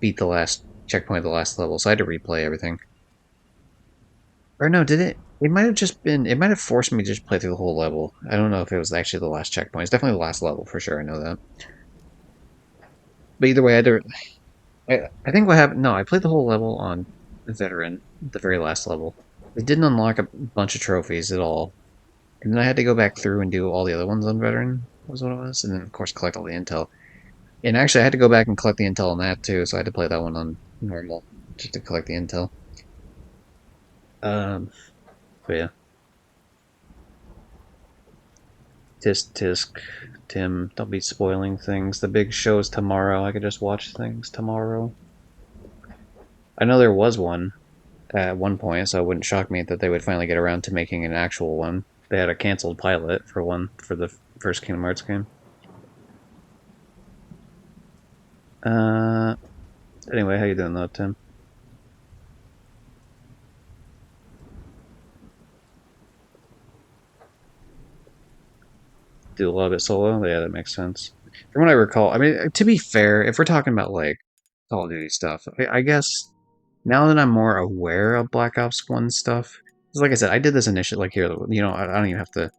beat the last checkpoint of the last level, so I had to replay everything. Or no, did it? It might have just been... it might have forced me to just play through the whole level. I don't know if it was actually the last checkpoint. It's definitely the last level, for sure, I know that. But either way, I had to... I think what happened... no, I played the whole level on Veteran, the very last level. It didn't unlock a bunch of trophies at all. And then I had to go back through and do all the other ones on Veteran, was what it was. And then, of course, collect all the intel. And actually, I had to go back and collect the intel on that, too, so I had to play that one on normal, just to collect the intel. But yeah. Tisk tisk. Tim, don't be spoiling things. The big show's tomorrow. I could just watch things tomorrow. I know there was one at one point, so it wouldn't shock me that they would finally get around to making an actual one. They had a canceled pilot for one for the first Kingdom Hearts game. Anyway, how you doing though, Tim? Do a lot of it solo? Yeah, that makes sense. From what I recall, I mean, to be fair, if we're talking about like Call of Duty stuff, I guess now that I'm more aware of Black Ops 1 stuff, because like I said, I did this initially, like here, you know, I don't even have to,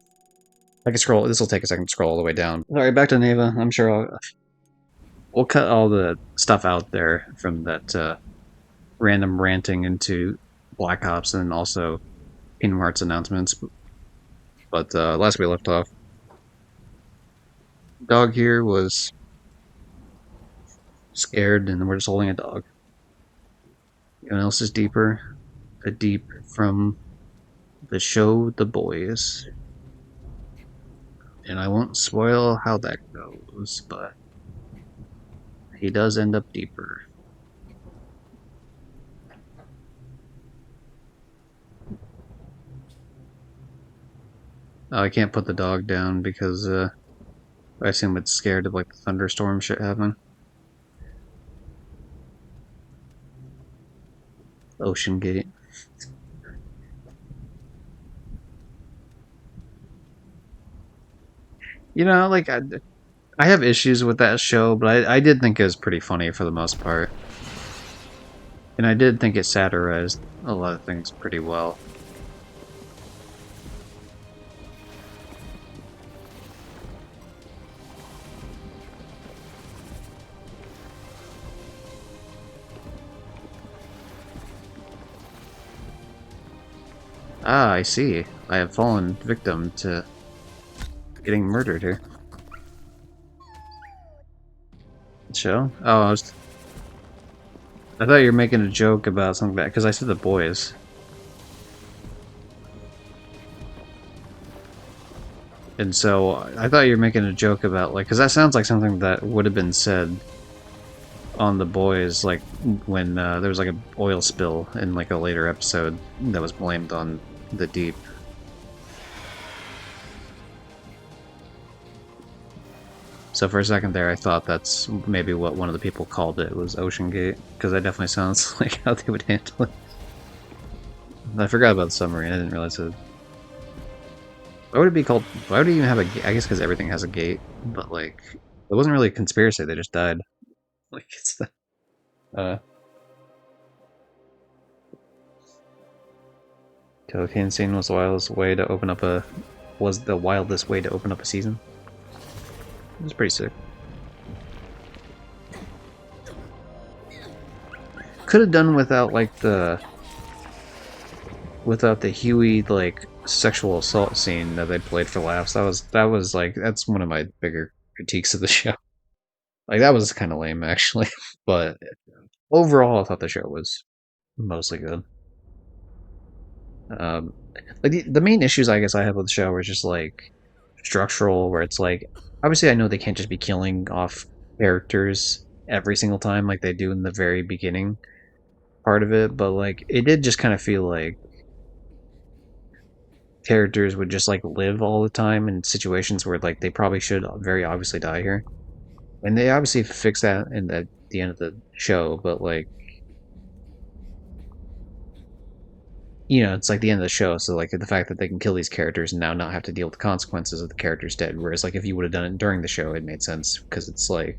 I can scroll, this will take a second to scroll all the way down. Alright, back to Neva. I'm sure we'll cut all the stuff out there from that random ranting into Black Ops and also Kingdom Hearts announcements. But last we left off, dog here was scared, and we're just holding a dog. Anyone else is deeper? A deep from the show The Boys. And I won't spoil how that goes, but he does end up deeper. Oh, I can't put the dog down because I assume it's scared of like the thunderstorm shit happening. Ocean Gate. You know, like I have issues with that show, but I did think it was pretty funny for the most part. And I did think it satirized a lot of things pretty well. Ah, I see. I have fallen victim to getting murdered here. Show? Oh, I thought you were making a joke about something bad, because I said the boys. And so I thought you were making a joke about, like, because that sounds like something that would have been said on the boys, like, when there was, like, an oil spill in, like, a later episode that was blamed on the deep. So for a second there, I thought that's maybe what one of the people called it was Ocean Gate, because that definitely sounds like how they would handle it. I forgot about the submarine. I didn't realize it. Why would it be called? Why would it even have a gate? I guess because everything has a gate. But like, it wasn't really a conspiracy. They just died. Like it's the uh, cocaine scene was the wildest way to open up a season. It was pretty sick. Could have done without like the Huey like sexual assault scene that they played for laughs. That was like that's one of my bigger critiques of the show. Like that was kind of lame actually, but overall I thought the show was mostly good. Um, like the main issues I guess I have with the show are just like structural, where it's like obviously I know they can't just be killing off characters every single time like they do in the very beginning part of it, but like it did just kind of feel like characters would just like live all the time in situations where like they probably should very obviously die here, and they obviously fix that in the end of the show, but like it's like the end of the show, so like the fact that they can kill these characters and now not have to deal with the consequences of the characters dead, whereas like if you would have done it during the show it made sense because it's like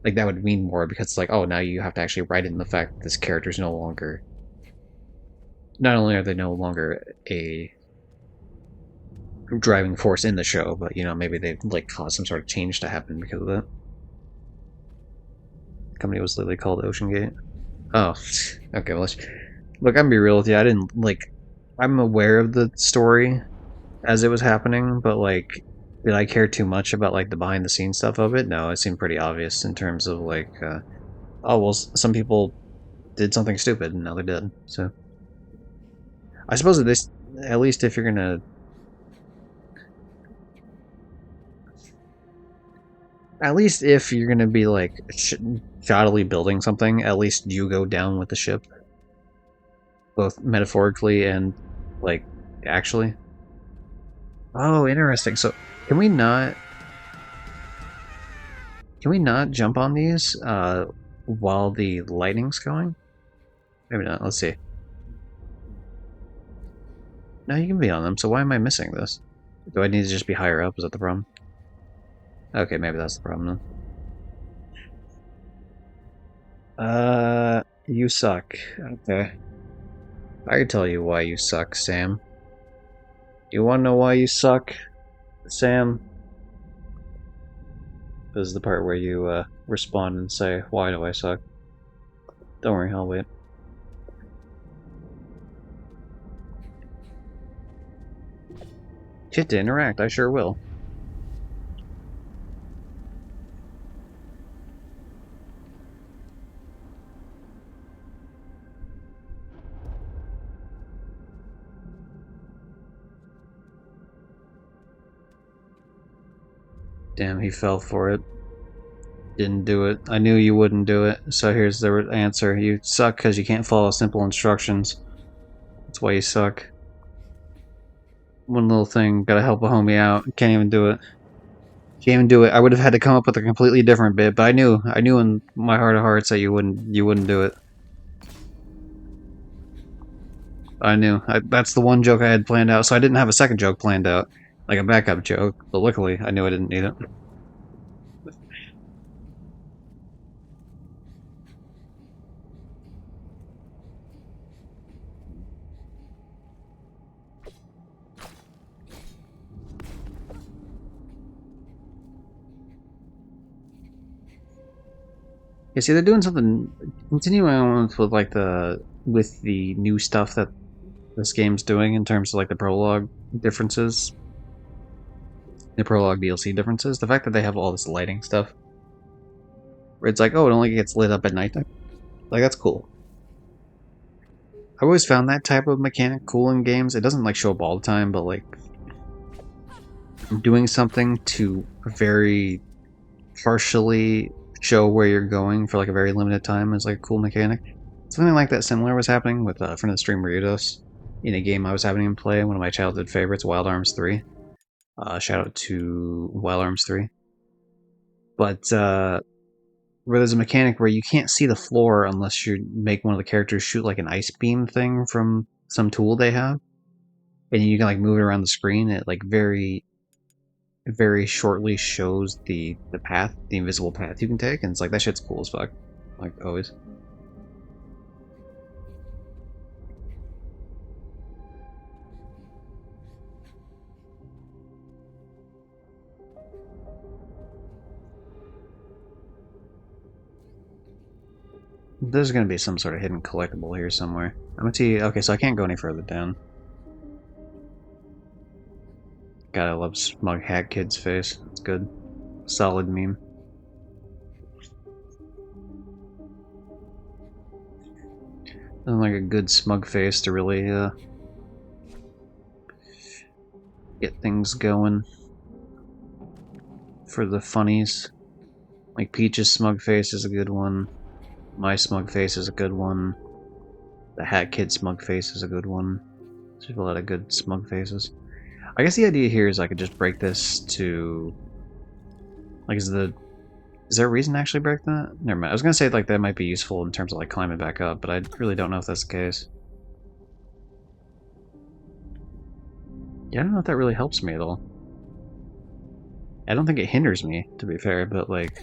that would mean more because it's like, oh, now you have to actually write in the fact that this character is no longer, not only are they no longer a driving force in the show, but maybe they've like caused some sort of change to happen because of that. The company was literally called Ocean Gate. Oh, okay, well, look, I'm gonna be real with you, I didn't like, I'm aware of the story as it was happening, but like, did I care too much about like the behind the scenes stuff of it? No, it seemed pretty obvious in terms of like, oh well, some people did something stupid and now they're dead. So I suppose at this, at least if you're gonna, at least if you're gonna be like shoddily building something, at least you go down with the ship, both metaphorically and like actually. Oh, interesting. So can we not? Can we not jump on these while the lightning's going? Maybe not. Let's see. No, you can be on them. So why am I missing this? Do I need to just be higher up? Is that the problem? Okay, maybe that's the problem then. You suck. Okay. I can tell you why you suck, Sam. You wanna know why you suck, Sam? This is the part where you respond and say, why do I suck? Don't worry, I'll wait. Hit to interact, I sure will. Damn, he fell for it. Didn't do it. I knew you wouldn't do it. So here's the answer. You suck because you can't follow simple instructions. That's why you suck. One little thing, gotta help a homie out. Can't even do it. Can't even do it. I would have had to come up with a completely different bit, but I knew in my heart of hearts that you wouldn't do it. I knew. That's the one joke I had planned out, so I didn't have a second joke planned out, like a backup joke. But luckily, I knew I didn't need it. Yeah, see, they're doing something, continuing on with like with the new stuff that this game's doing in terms of like the prologue differences, the prologue DLC differences. The fact that they have all this lighting stuff, where it's like, oh, it only gets lit up at nighttime. Like that's cool. I always found that type of mechanic cool in games. It doesn't like show up all the time, but like doing something to very partially show where you're going for like a very limited time is like a cool mechanic. Something like that similar was happening with a friend of the stream, Ryudos, in a game I was having him play, one of my childhood favorites, Wild Arms 3. Shout out to Wild Arms 3. But where there's a mechanic where you can't see the floor unless you make one of the characters shoot like an ice beam thing from some tool they have, and you can like move it around the screen. It like very shortly shows the path, the invisible path you can take, and it's like that shit's cool as fuck, like always. There's gonna be some sort of hidden collectible here somewhere. I'm gonna see. Okay, so I can't go any further down. God, I love Smug Hat Kid's face. It's good. Solid meme. Doesn't like a good smug face to really get things going for the funnies. Like Peach's smug face is a good one. My smug face is a good one. The Hat Kid smug face is a good one. There's a lot of good smug faces. I guess the idea here is I could just break this to... Like, is there a reason to actually break that? Never mind. I was gonna say, like, that might be useful in terms of, like, climbing back up, but I really don't know if that's the case. Yeah, I don't know if that really helps me at all. I don't think it hinders me, to be fair, but, like...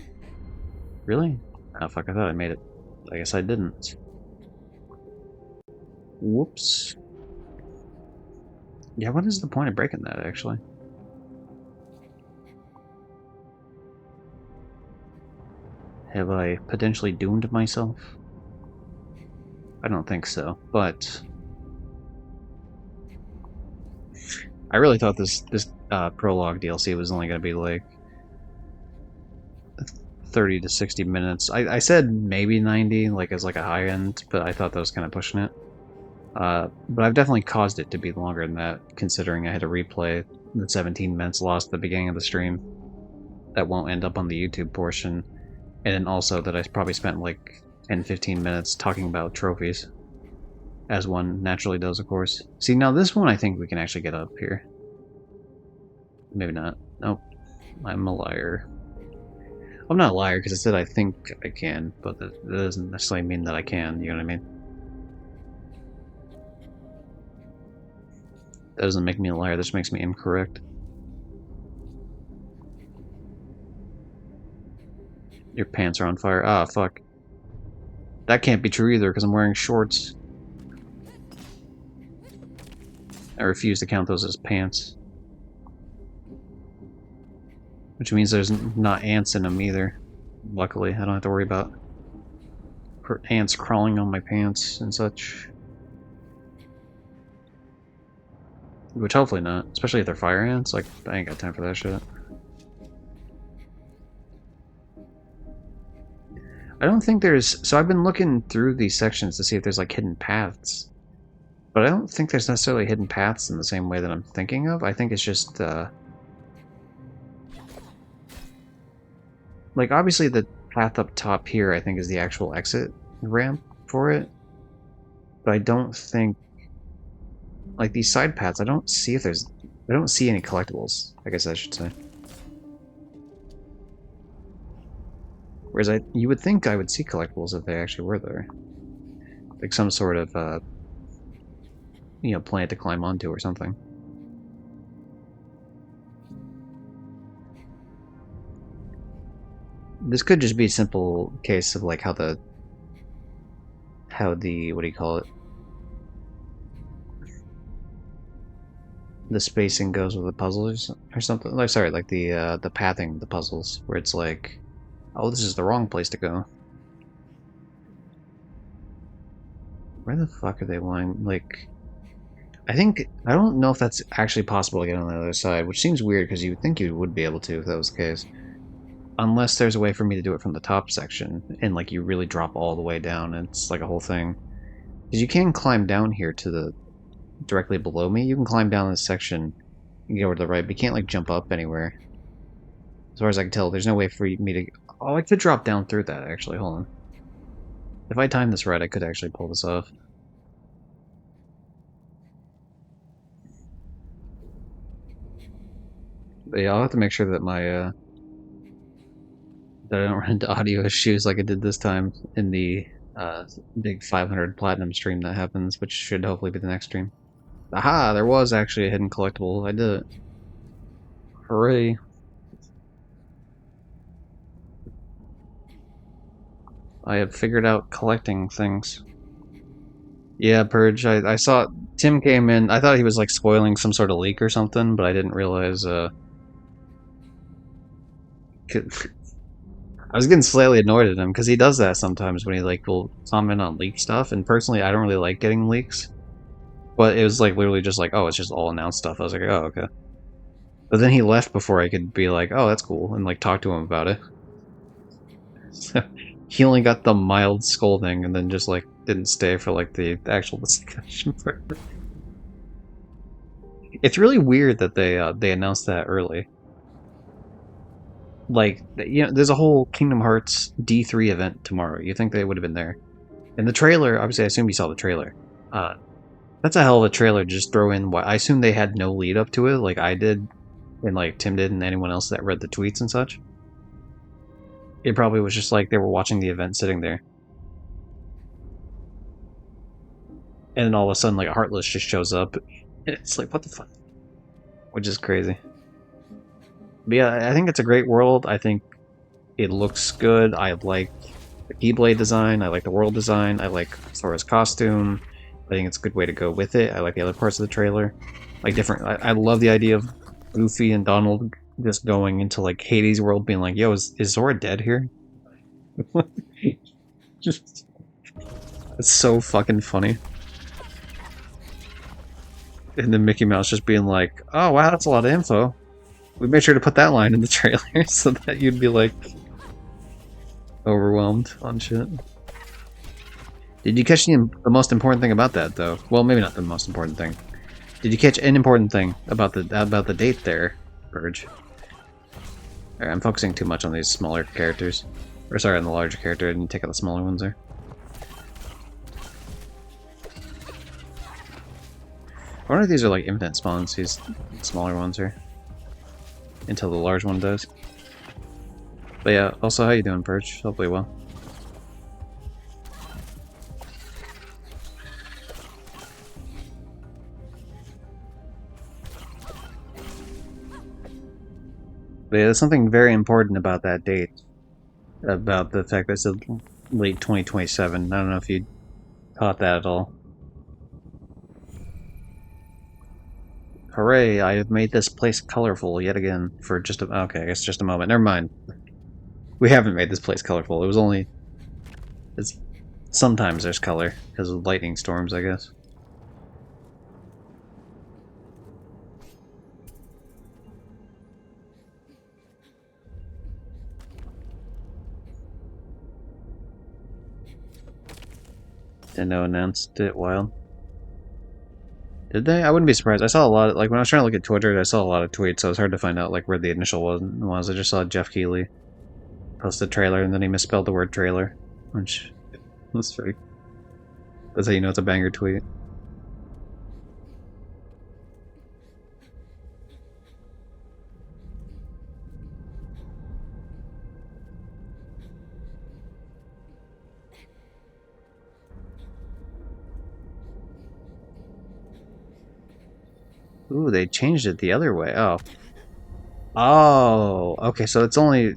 Really? Oh, fuck, I thought I made it. I guess I didn't. Whoops. Yeah, what is the point of breaking that, actually? Have I potentially doomed myself? I don't think so, but... I really thought this Prologue DLC was only going to be, like, 30 to 60 minutes. I said maybe 90, like, as, like, a high end, but I thought that was kind of pushing it. But I've definitely caused it to be longer than that, considering I had to replay the 17 minutes lost at the beginning of the stream. That won't end up on the YouTube portion. And then also that I probably spent like 10-15 minutes talking about trophies. As one naturally does, of course. See, now this one I think we can actually get up here. Maybe not. Nope. I'm a liar. I'm not a liar because I said I think I can, but that doesn't necessarily mean that I can, you know what I mean? That doesn't make me a liar, this makes me incorrect. Your pants are on fire. Ah, fuck. That can't be true either, because I'm wearing shorts. I refuse to count those as pants. Which means there's not ants in them either. Luckily, I don't have to worry about ants crawling on my pants and such. Which hopefully not, especially if they're fire ants. Like, I ain't got time for that shit. I don't think there's... So I've been looking through these sections to see if there's, like, hidden paths. But I don't think there's necessarily hidden paths in the same way that I'm thinking of. I think it's just, like, obviously the path up top here, I think, is the actual exit ramp for it. But I don't think... Like, these side paths, I don't see if there's... I don't see any collectibles, I guess I should say. Whereas you would think I would see collectibles if they actually were there. Like some sort of, you know, plant to climb onto or something. This could just be a simple case of like how the what do you call it? The spacing goes with the puzzles or something. Like, sorry, like the pathing, the puzzles, where it's like, oh, this is the wrong place to go. Where the fuck are they wanting? Like, I don't know if that's actually possible to get on the other side, which seems weird because you would think you would be able to if that was the case. Unless there's a way for me to do it from the top section, and like you really drop all the way down, and it's like a whole thing. Because you can climb down here to the directly below me. You can climb down this section and get over to the right, but you can't like jump up anywhere. As far as I can tell, there's no way for me to. Oh, I could drop down through that actually. Hold on. If I time this right, I could actually pull this off. But yeah, I'll have to make sure that my that I don't run into audio issues like I did this time in the big 500 platinum stream that happens, which should hopefully be the next stream. Aha! There was actually a hidden collectible. I did it. Hooray! I have figured out collecting things. Yeah, Purge. I saw Tim came in. I thought he was like spoiling some sort of leak or something, but I didn't realize. I was getting slightly annoyed at him because he does that sometimes when he like will comment on leak stuff. And personally, I don't really like getting leaks, but it was like literally just like, oh, it's just all announced stuff. I was like, oh, okay. But then he left before I could be like, oh, that's cool, and like talk to him about it. So he only got the mild scolding and then just like didn't stay for like the actual discussion part. It's really weird that they announced that early. Like, you know, there's a whole Kingdom Hearts D3 event tomorrow. You think they would have been there? And the trailer, obviously, I assume you saw the trailer. That's a hell of a trailer to just throw in. What I assume they had no lead up to it, like I did, and like Tim did, and anyone else that read the tweets and such. It probably was just like they were watching the event sitting there. And then all of a sudden, like, a Heartless just shows up. And it's like, what the fuck? Which is crazy. But yeah, I think it's a great world. I think it looks good. I like the Keyblade design. I like the world design. I like Sora's costume. I think it's a good way to go with it. I like the other parts of the trailer. Like, different. I love the idea of Goofy and Donald just going into, like, Hades' world, being like, yo, is Zora dead here? Just. It's so fucking funny. And then Mickey Mouse just being like, oh wow, that's a lot of info. We made sure to put that line in the trailer so that you'd be like overwhelmed on shit. Did you catch the most important thing about that though? Well, maybe not the most important thing. Did you catch an important thing about the date there, Verge? Alright, I'm focusing too much on these smaller characters. Or sorry, on the larger character, I didn't take out the smaller ones there. I wonder if these are like infinite spawns, these smaller ones here. Until the large one does. But yeah, also how you doing, Perch? Hopefully well. But yeah, there's something very important about that date. About the fact that it's late 2027. I don't know if you caught that at all. Hooray, I have made this place colorful yet again for just a... Okay, I guess just a moment. Never mind. We haven't made this place colorful. It was only... Sometimes there's color, because of lightning storms, I guess. Nintendo announced it wild. Did they? I wouldn't be surprised. I saw a lot of, like, when I was trying to look at Twitter, I saw a lot of tweets, so it was hard to find out, like, where the initial was. I just saw Jeff Keighley post a trailer, and then he misspelled the word trailer, which was very... That's how you know it's a banger tweet. Ooh, they changed it the other way. Oh. Oh, okay, so it's only...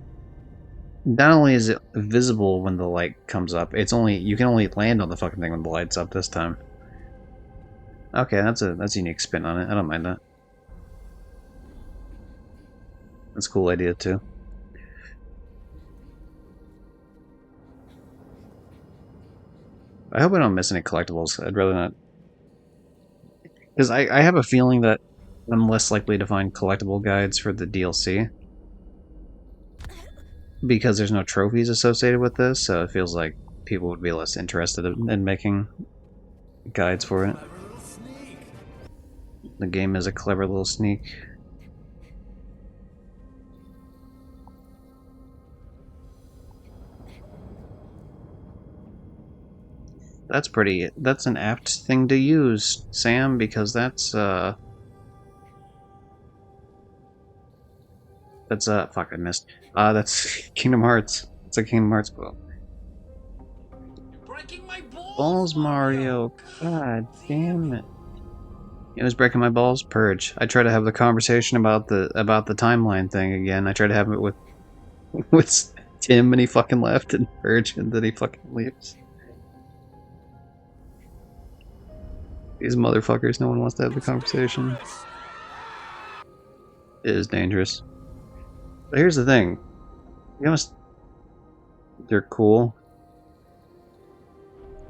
Not only is it visible when the light comes up, it's only... You can only land on the fucking thing when the light's up this time. Okay, that's a unique spin on it. I don't mind that. That's a cool idea, too. I hope I don't miss any collectibles. I'd rather not... Because I have a feeling that I'm less likely to find collectible guides for the DLC because there's no trophies associated with this, so it feels like people would be less interested in making guides for it. The game is a clever little sneak. That's an apt thing to use, Sam, because that's fuck, I missed. That's Kingdom Hearts. It's a Kingdom Hearts quote. Breaking my Balls, Mario. God damn it. It was breaking my balls. Purge. I try to have the conversation about the timeline thing again. I try to have it with with Tim, and he fucking left, and Purge, and then he fucking leaves. These motherfuckers. No one wants to have the conversation. It is dangerous. But here's the thing. You know, they're cool.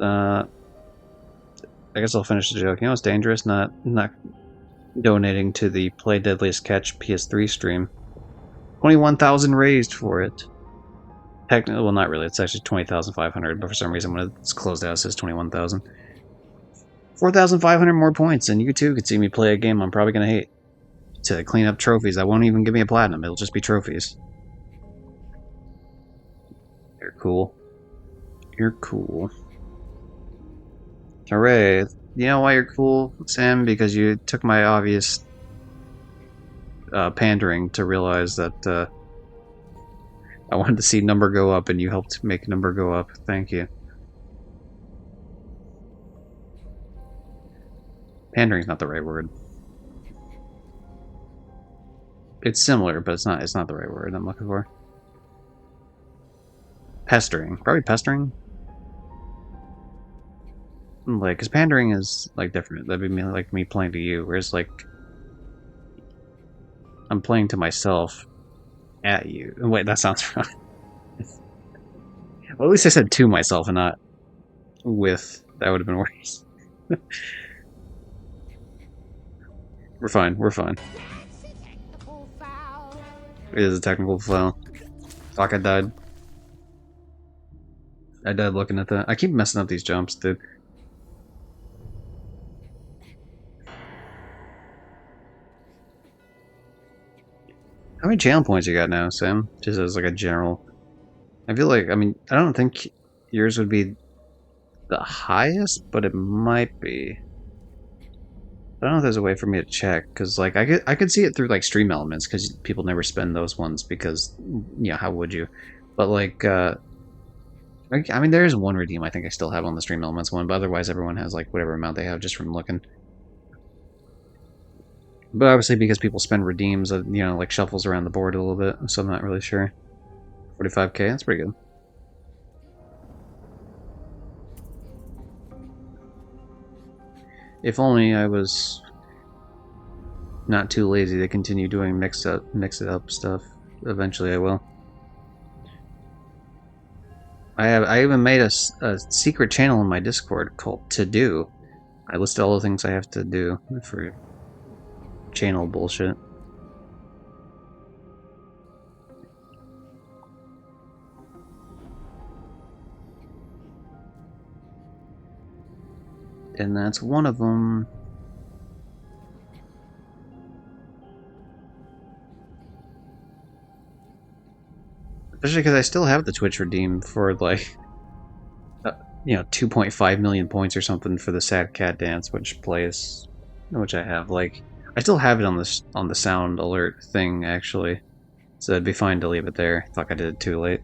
I guess I'll finish the joke. You know what's dangerous? Not donating to the Play Deadliest Catch PS3 stream. 21,000 raised for it. Technically, well, not really. It's actually 20,500, but for some reason, when it's closed out, it says 21,000. 4,500 more points, and you too could see me play a game I'm probably gonna hate. To clean up trophies that won't even give me a platinum. It'll just be trophies. You're cool. You're cool. Hooray. You know why you're cool, Sam? Because you took my obvious pandering to realize that I wanted to see number go up, and you helped make number go up. Thank you. Pandering's not the right word. It's similar, but it's not the right word I'm looking for. Pestering. Probably pestering. Like, because pandering is, like, different. That'd be like me playing to you, whereas, like, I'm playing to myself at you. Wait, that sounds wrong. Well, at least I said to myself and not with. That would have been worse. We're fine. We're fine. It is a technical foul. Fuck, I died. I died looking at that. I keep messing up these jumps, dude. How many channel points you got now, Sam? Just as like a general. I feel like, I mean, I don't think yours would be the highest, but it might be. I don't know if there's a way for me to check, because like I could see it through like stream elements, because people never spend those ones because, you know, how would you? But like, I mean, there is one redeem I think I still have on the stream elements one, but otherwise everyone has like whatever amount they have just from looking. But obviously because people spend redeems, you know, like shuffles around the board a little bit, so I'm not really sure. 45k, that's pretty good. If only I was not too lazy to continue doing mix it up stuff. Eventually I will. I even made a secret channel in my Discord called To Do. I listed all the things I have to do for channel bullshit. And that's one of them. Especially because I still have the Twitch redeem for like, you know, 2.5 million points or something for the Sad Cat Dance, which plays, which I have. Like, I still have it on the sound alert thing actually, so it'd be fine to leave it there. Fuck, I did it too late.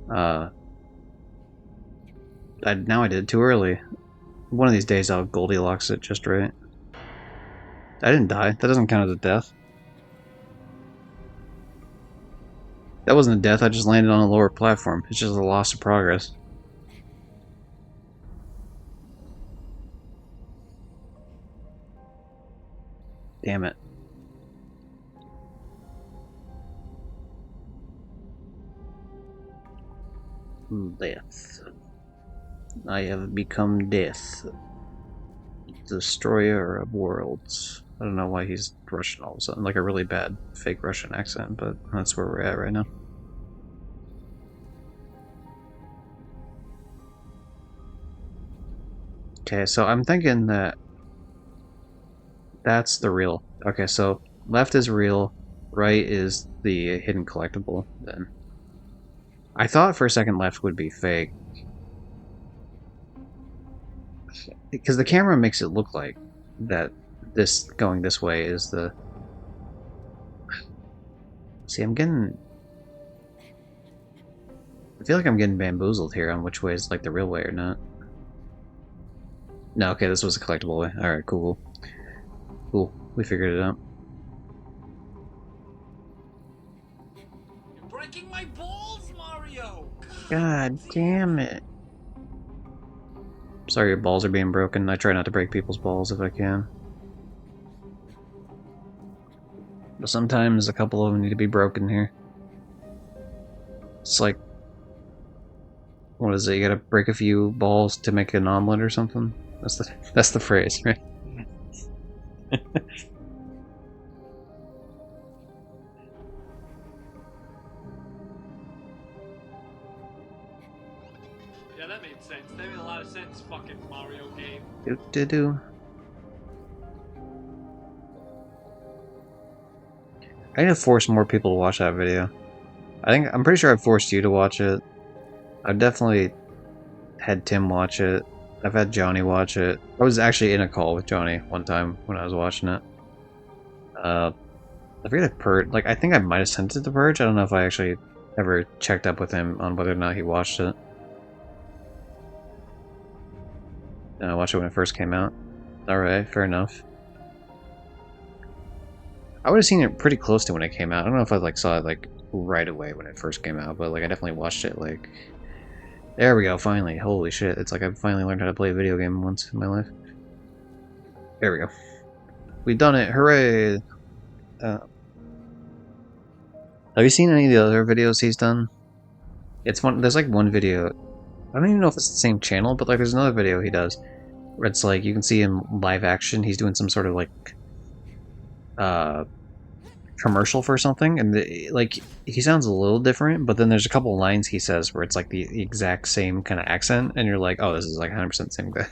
Now I did it too early. One of these days I'll Goldilocks it just right. I didn't die. That doesn't count as a death. That wasn't a death. I just landed on a lower platform. It's just a loss of progress. Damn it. Death. I have become death. Destroyer of Worlds. I don't know why he's Russian all of a sudden, like a really bad fake Russian accent, but that's where we're at right now. Okay, so I'm thinking that that's the real. Okay, so left is real, right is the hidden collectible, then. I thought for a second left would be fake. Because the camera makes it look like that this going this way is the... See, I'm getting... I feel like I'm getting bamboozled here on which way is like the real way or not. No, okay, this was a collectible way. Alright, cool. Cool. We figured it out. You're breaking my balls, Mario! God damn it. Sorry your balls are being broken. I try not to break people's balls if I can. But sometimes a couple of them need to be broken here. It's like... What is it? You gotta break a few balls to make an omelet or something? That's the phrase, right? Yeah, that made sense. That made a lot of sense, fucking Mario game. Do. I need to force more people to watch that video. I'm pretty sure I've forced you to watch it. I've definitely had Tim watch it. I've had Johnny watch it. I was actually in a call with Johnny one time when I was watching it. I forget if Purge... Like, I think I might have sent it to Purge. I don't know if I actually ever checked up with him on whether or not he watched it. I watched it when it first came out. Alright, fair enough. I would have seen it pretty close to when it came out. I don't know if I like saw it like right away when it first came out, but like I definitely watched it like... There we go, finally. Holy shit, it's like I've finally learned how to play a video game once in my life. There we go. We've done it, hooray! Have you seen any of the other videos he's done? It's one. There's like one video. I don't even know if it's the same channel, but like there's another video he does where it's like you can see him live action. He's doing some sort of like commercial for something, and like he sounds a little different. But then there's a couple lines he says where it's like the exact same kind of accent, and you're like, oh, this is like 100% the same guy.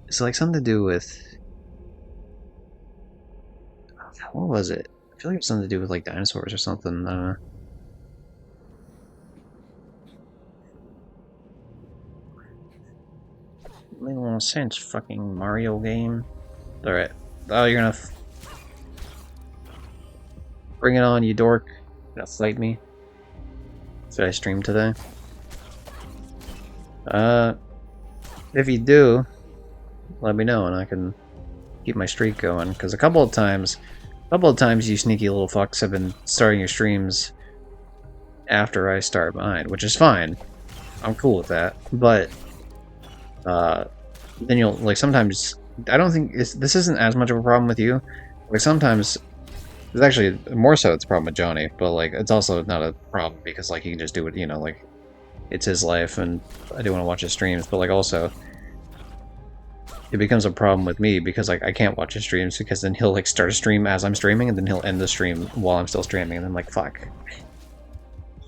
It's like something to do with what was it? I feel like it's something to do with like dinosaurs or something. I don't know. Make no sense, fucking Mario game. Alright. Oh, you're gonna bring it on, you dork. You're gonna fight me. Should I stream today? If you do, let me know and I can keep my streak going. Because a couple of times you sneaky little fucks have been starting your streams after I start mine, which is fine. I'm cool with that. But, then you'll, like, sometimes... I don't think... this isn't as much of a problem with you. Like, sometimes... It's actually more so it's a problem with Johnny, but, like, it's also not a problem because, like, he can just do it, you know, like... It's his life, and I do want to watch his streams, but, like, also... It becomes a problem with me because, like, I can't watch his streams because then he'll, like, start a stream as I'm streaming, and then he'll end the stream while I'm still streaming, and I'm like, fuck.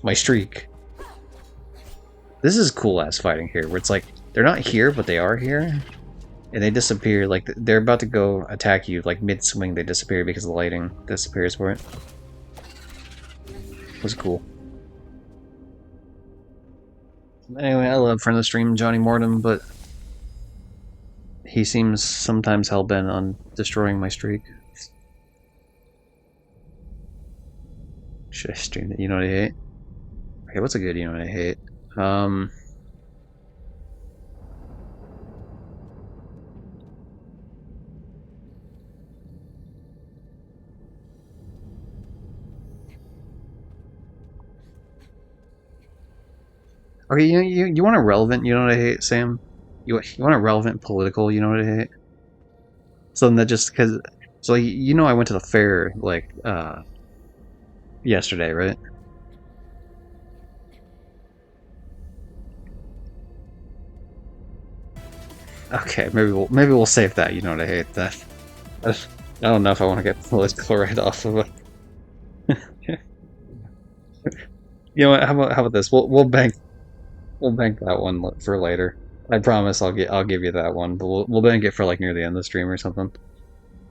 My streak. This is cool-ass fighting here, where it's like, they're not here, but they are here. And they disappear, like, they're about to go attack you, like, mid-swing they disappear because the lighting disappears for it. It was cool. Anyway, I love friend of the stream, Johnny Mortem, but... he seems sometimes hell-bent on destroying my streak. Should I stream it? You know what I hate? Okay, what's a good you know what I hate? Okay, you want a relevant, you know what I hate, Sam? You want a relevant political, you know what I hate? Something that just, because... So, you know I went to the fair, like, yesterday, right? Okay, maybe we'll save that. You know what I hate that. I don't know if I want to get political right off of it. You know what? How about this? We'll bank that one for later. I promise I'll give you that one, but we'll bank it for like near the end of the stream or something.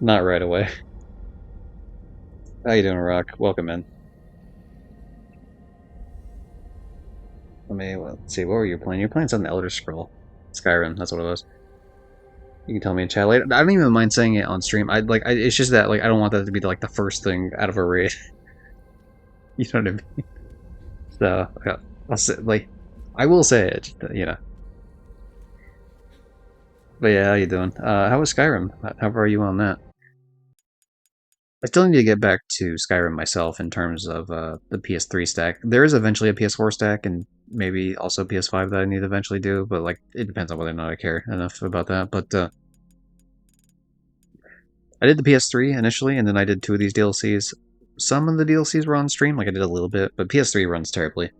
Not right away. How you doing, Rock? Welcome in. Let's see. What were you playing? You're playing something Elder Scroll, Skyrim. That's what it was. You can tell me in chat later. I don't even mind saying it on stream. It's just that like I don't want that to be like the first thing out of a raid. You know what I mean? So yeah, I'll say like I will say it. You know. But yeah, how you doing? How was Skyrim? How far are you on that? I still need to get back to Skyrim myself in terms of the PS3 stack. There is eventually a PS4 stack and maybe also PS5 that I need to eventually do, but like it depends on whether or not I care enough about that. But I did the PS3 initially, and then I did two of these DLCs. Some of the DLCs were on stream, like I did a little bit, but PS3 runs terribly,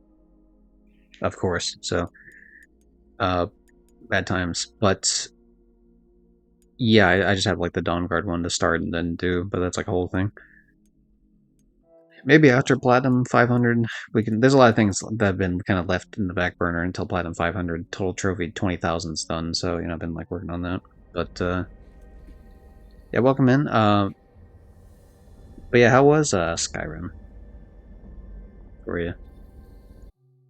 of course. So uh, bad times. But yeah, I just have like the Dawnguard one to start and then do, but that's like a whole thing. Maybe after Platinum 500, we can. There's a lot of things that have been kind of left in the back burner until Platinum 500. Total trophy 20,000's done, so you know I've been like working on that. But yeah, welcome in. But yeah, how was Skyrim for you?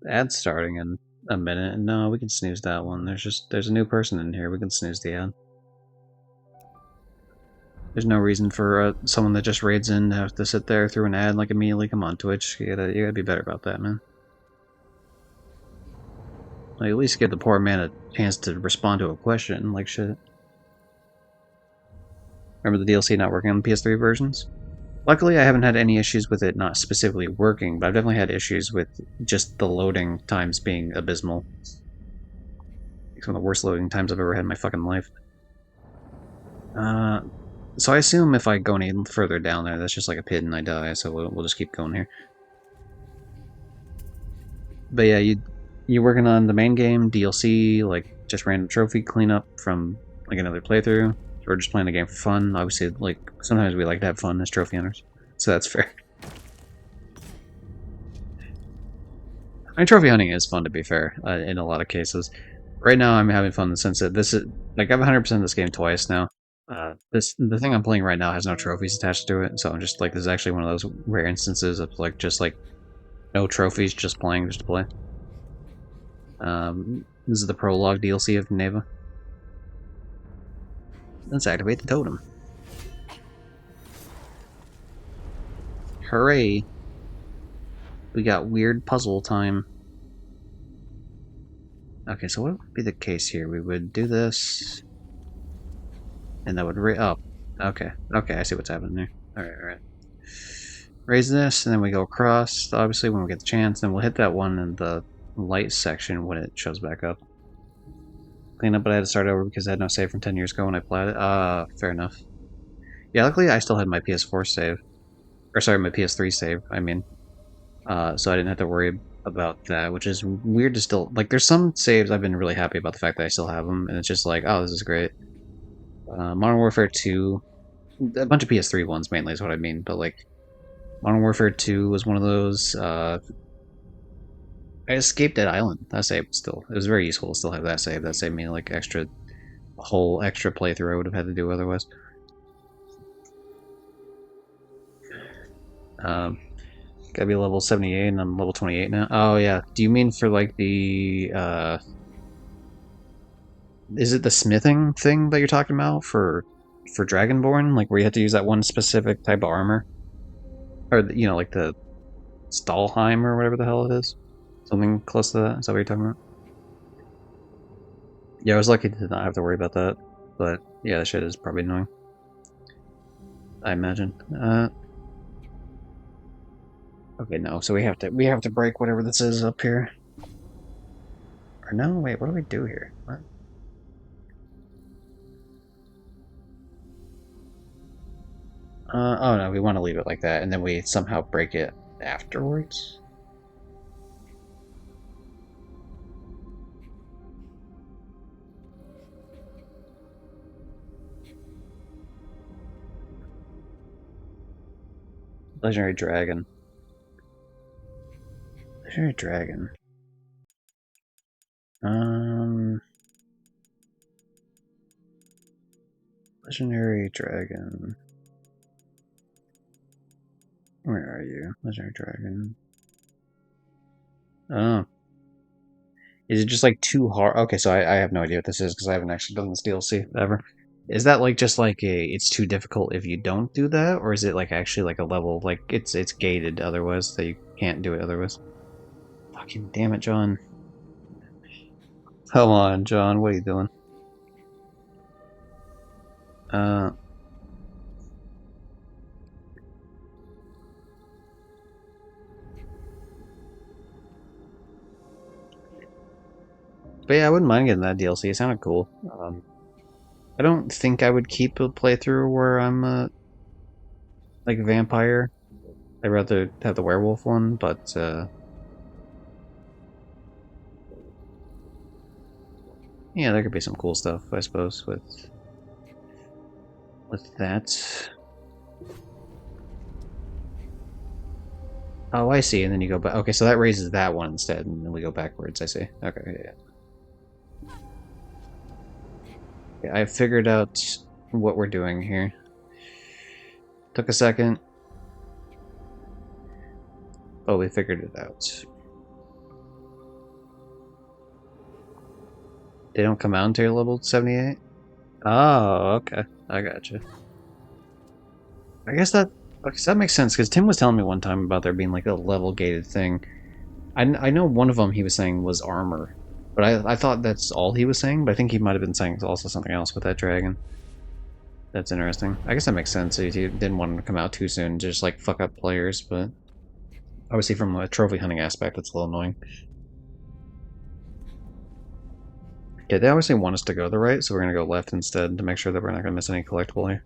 Ad's starting in a minute. No, we can snooze that one. There's a new person in here. We can snooze the ad. There's no reason for someone that just raids in to have to sit there through an ad like immediately. Come on, Twitch. You gotta be better about that, man. Like, at least give the poor man a chance to respond to a question. Like shit. Remember the DLC not working on the PS3 versions? Luckily, I haven't had any issues with it not specifically working, but I've definitely had issues with just the loading times being abysmal. Some of the worst loading times I've ever had in my fucking life. So I assume if I go any further down there, that's just like a pit and I die, so we'll just keep going here. But yeah, you working on the main game, DLC, like just random trophy cleanup from like another playthrough, or just playing the game for fun? Obviously, like sometimes we like to have fun as trophy hunters, so that's fair. I mean, trophy hunting is fun to be fair in a lot of cases. Right now, I'm having fun in the sense that this is like I've 100% this game twice now. The thing I'm playing right now has no trophies attached to it, so I'm just like this is actually one of those rare instances of like just like no trophies, just playing just to play. This is the Prologue DLC of Neva. Let's activate the totem. Hooray! We got weird puzzle time. Okay, so what would be the case here? We would do this, and that would oh, okay, I see what's happening there. All right. Raise this, and then we go across. Obviously, when we get the chance, then we'll hit that one in the light section when it shows back up. Clean up, but I had to start over because I had no save from 10 years ago when I played it. Fair enough. Yeah, luckily I still had my PS4 save. Or sorry, my PS3 save, I mean. So I didn't have to worry about that, which is weird to still... Like, there's some saves I've been really happy about the fact that I still have them, and it's just like, oh, this is great. Modern Warfare 2... A bunch of PS3 ones, mainly, is what I mean, but, like... Modern Warfare 2 was one of those. I escaped that island. That save was still... It was very useful to still have that save. That saved me, like, a whole extra playthrough I would have had to do otherwise. Gotta be level 78 and I'm level 28 now. Oh, yeah. Do you mean for, like, the, Is it the smithing thing that you're talking about for Dragonborn? Like, where you have to use that one specific type of armor? Or, you know, like the Stalheim or whatever the hell it is? Something close to that? Is that what you're talking about? Yeah, I was lucky to not have to worry about that. But, yeah, that shit is probably annoying. I imagine. Okay, no, so we have to break whatever this is up here. Or no, wait, what do we do here? What? Oh no, we want to leave it like that, and then we somehow break it afterwards? Legendary Dragon. Legendary Dragon. Legendary Dragon. Where are you? Legendary Dragon. Oh. Is it just like too hard? Okay, so I have no idea what this is because I haven't actually done this DLC ever. Is that like just like it's too difficult if you don't do that, or is it like actually like a level like it's gated otherwise that you can't do it otherwise? Fucking damn it, John. Come on, John, what are you doing? Uh but yeah, I wouldn't mind getting that DLC. It sounded cool. I don't think I would keep a playthrough where I'm like a vampire. I'd rather have the werewolf one, but yeah, there could be some cool stuff, I suppose, with that. Oh, I see. And then you go back. Okay, so that raises that one instead, and then we go backwards. I see. Okay, yeah. Yeah, I figured out what we're doing here. Took a second, but we figured it out. They don't come out until you're level 78? Oh, okay. I gotcha. I guess that makes sense, because Tim was telling me one time about there being like a level gated thing. I know one of them he was saying was armor, but I thought that's all he was saying, but I think he might have been saying also something else with that dragon. That's interesting. I guess that makes sense if you didn't want him to come out too soon, just like fuck up players, but obviously from a trophy hunting aspect, it's a little annoying. Yeah, they obviously want us to go the right, so we're gonna go left instead to make sure that we're not gonna miss any collectible here.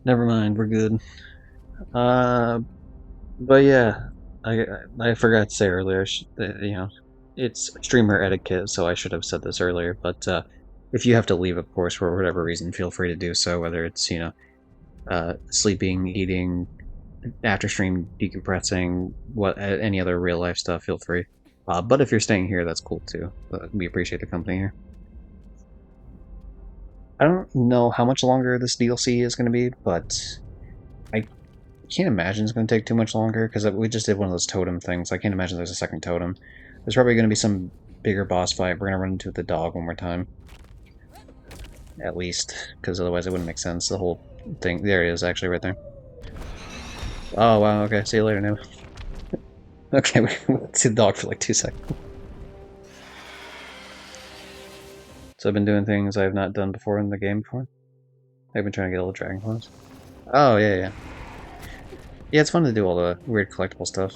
Never mind, we're good. Uh, but yeah, I forgot to say earlier, you know, it's streamer etiquette, so I should have said this earlier. But if you have to leave, of course, for whatever reason, feel free to do so. Whether it's sleeping, eating, after stream, decompressing, what any other real life stuff, feel free. But if you're staying here, that's cool too. We appreciate the company here. I don't know how much longer this DLC is going to be, but I can't imagine it's going to take too much longer because we just did one of those totem things. I can't imagine there's a second totem. There's probably going to be some bigger boss fight. We're going to run into the dog one more time. At least, because otherwise it wouldn't make sense. The whole thing. There it is, actually, right there. Oh, wow, okay. See you later, Neva. Okay, we see the dog for like 2 seconds. So I've been doing things I have not done before in the game before. I've been trying to get all the dragon claws. Oh, yeah, yeah. Yeah, it's fun to do all the weird collectible stuff.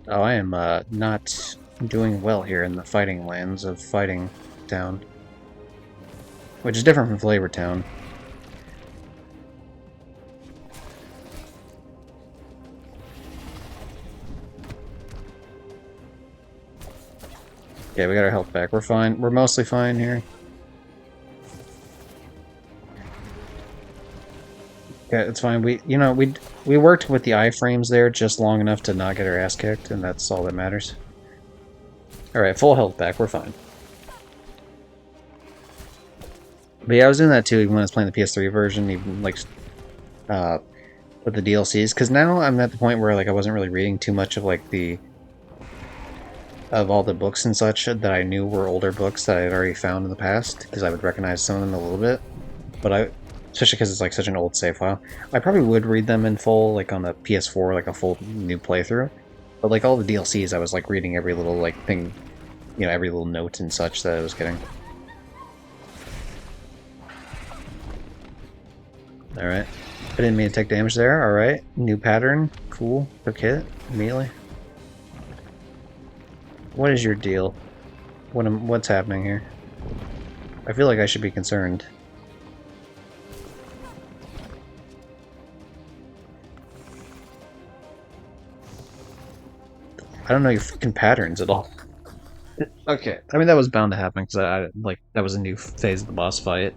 Oh, I am not doing well here in the fighting lands of Fighting Town. Which is different from Flavor Town. Okay, we got our health back. We're fine. We're mostly fine here. Yeah, it's fine. We worked with the iframes there just long enough to not get our ass kicked, and that's all that matters. Alright, full health back. We're fine. But yeah, I was doing that too even when I was playing the PS3 version, even like with the DLCs, because now I'm at the point where like I wasn't really reading too much of like of all the books and such that I knew were older books that I had already found in the past, because I would recognize some of them a little bit. But especially because it's like such an old save file, I probably would read them in full, like on the PS4, like a full new playthrough. But like all the DLCs, I was like reading every little like thing, every little note and such that I was getting. Alright. I didn't mean to take damage there. Alright. New pattern. Cool. Quick hit. Immediately. What is your deal? What's happening here? I feel like I should be concerned. I don't know your fucking patterns at all. Okay, I mean that was bound to happen because I like that was a new phase of the boss fight.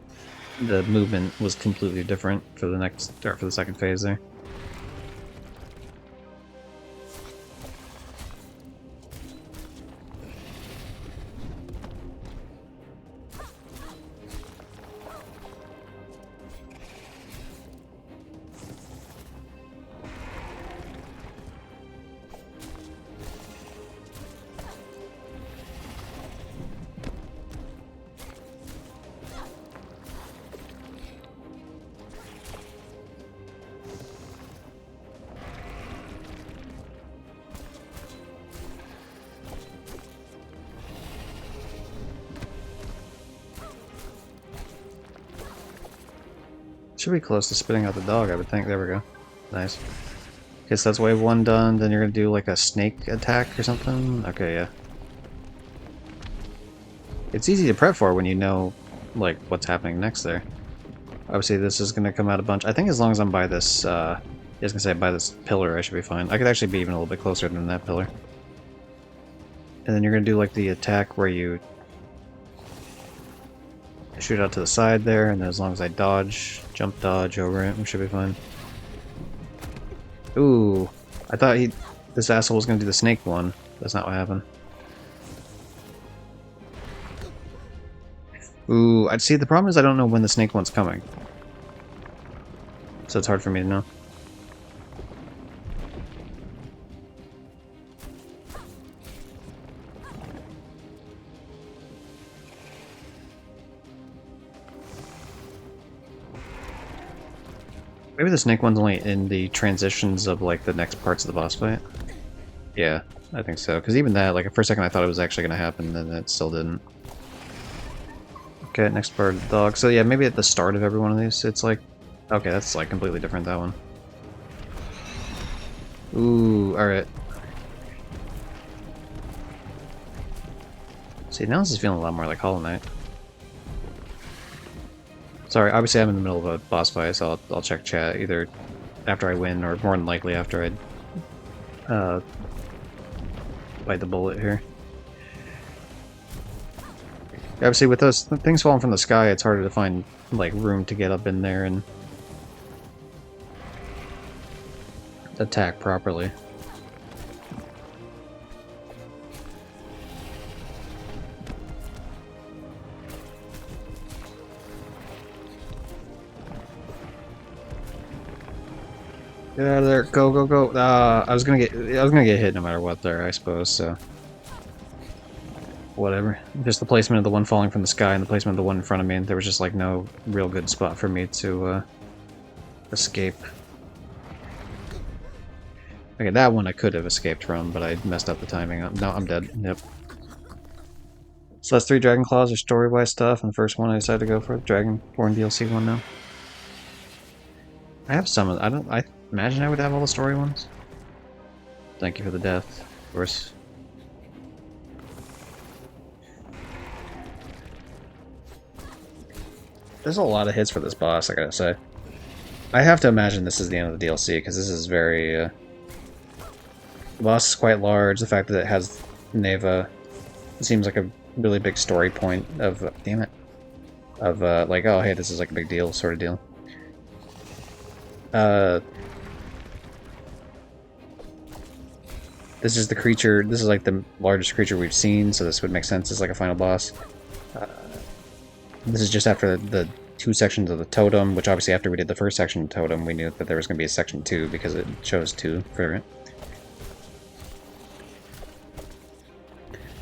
The movement was completely different for the next or for the second phase there. Should be close to spitting out the dog, I would think. There we go. Nice. Guess that's wave 1 done, then you're gonna do like a snake attack or something? Okay, yeah. It's easy to prep for when you know, like, what's happening next there. Obviously this is gonna come out a bunch. I think as long as I'm by this, I was gonna say by this pillar I should be fine. I could actually be even a little bit closer than that pillar. And then you're gonna do like the attack where you shoot out to the side there, and then as long as I dodge, jump dodge over it, we should be fine. Ooh, I thought this asshole was gonna do the snake one. That's not what happened. Ooh, I'd see the problem is I don't know when the snake one's coming. So it's hard for me to know. Maybe the snake one's only in the transitions of like the next parts of the boss fight. Yeah, I think so. Because even that, like for a second I thought it was actually going to happen, and it still didn't. Okay, next part of the dog. So yeah, maybe at the start of every one of these, it's like... Okay, that's like completely different, that one. Ooh, alright. See, now this is feeling a lot more like Hollow Knight. Sorry, obviously I'm in the middle of a boss fight, so I'll check chat either after I win, or more than likely after I bite the bullet here. Obviously with those things falling from the sky, it's harder to find like room to get up in there and attack properly. Get out of there! Go, go, go! I was gonna get hit no matter what there, I suppose. So whatever. Just the placement of the one falling from the sky and the placement of the one in front of me. There was just like no real good spot for me to escape. Okay, that one I could have escaped from, but I messed up the timing. No, I'm dead. Yep. So that's 3 Dragon Claws or story-wise stuff, and the first one I decided to go for, Dragonborn DLC one now. I have some of I imagine I would have all the story ones. Thank you for the death, of course. There's a lot of hits for this boss, I gotta say. I have to imagine this is the end of the DLC, because this is very... the boss is quite large, the fact that it has Neva seems like a really big story point of... damn it. Of, like, oh, hey, this is like a big deal, sort of deal. This is the creature, this is like the largest creature we've seen, so this would make sense as like a final boss. This is just after the 2 sections of the totem, which obviously after we did the first section of totem, we knew that there was going to be a section 2 because it chose 2 for it.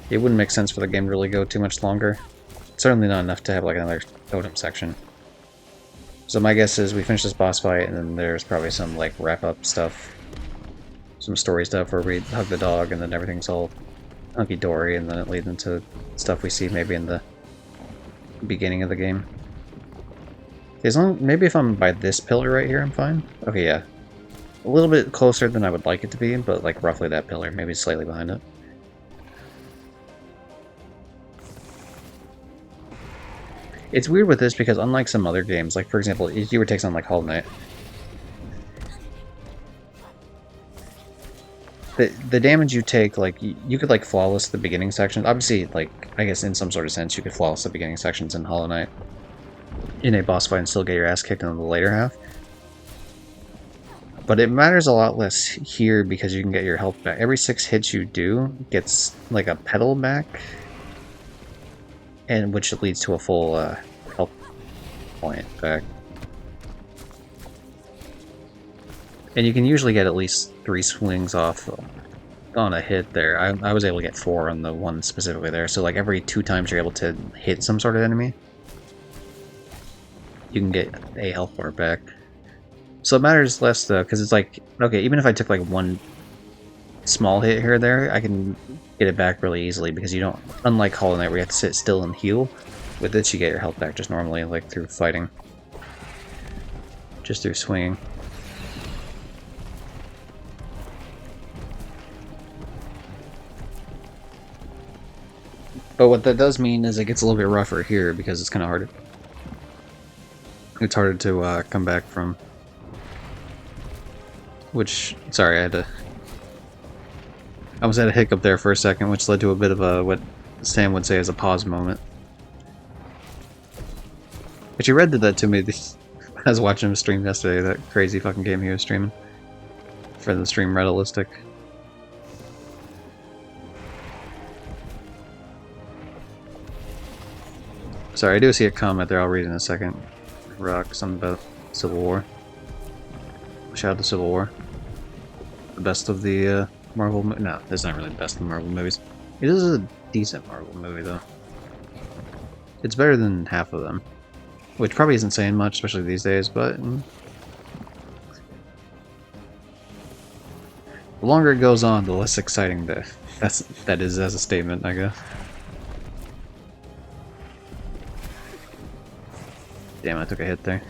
It wouldn't make sense for the game to really go too much longer. Certainly not enough to have like another totem section. So my guess is we finish this boss fight, and then there's probably some like wrap-up stuff. Some story stuff where we hug the dog, and then everything's all hunky-dory, and then it leads into stuff we see maybe in the beginning of the game. As long, maybe if I'm by this pillar right here, I'm fine. Okay, yeah. A little bit closer than I would like it to be, but like roughly that pillar, maybe slightly behind it. It's weird with this because unlike some other games, like for example, if you were to take something like Hollow Knight, the damage you take, like you could like flawless the beginning sections. Obviously, like I guess in some sort of sense, you could flawless the beginning sections in Hollow Knight in a boss fight and still get your ass kicked in the later half. But it matters a lot less here because you can get your health back. Every 6 hits you do gets like a pedal back, and which leads to a full health point back. And you can usually get at least 3 swings off on a hit there. I was able to get 4 on the one specifically there. So like every 2 times you're able to hit some sort of enemy, you can get a health bar back. So it matters less though, because it's like, okay, even if I took like one small hit here or there, I can get it back really easily because you don't, unlike Hollow Knight where you have to sit still and heal, with this you get your health back just normally, like through fighting. Just through swinging. But what that does mean is it gets a little bit rougher here because it's kind of harder. It's harder to come back from. Which, sorry, I almost had a hiccup there for a second, which led to a bit of a, what Sam would say is a pause moment. But you Red did that to me. I was watching him stream yesterday, that crazy fucking game he was streaming. For the stream Realistic. Sorry, I do see a comment there, I'll read in a second. Rock, something about Civil War. Shout out to Civil War. The best of the Marvel... No, it's not really the best of the Marvel movies. It is a decent Marvel movie, though. It's better than half of them. Which probably isn't saying much, especially these days, but... The longer it goes on, the less exciting that is as a statement, I guess. Damn, I took a hit there.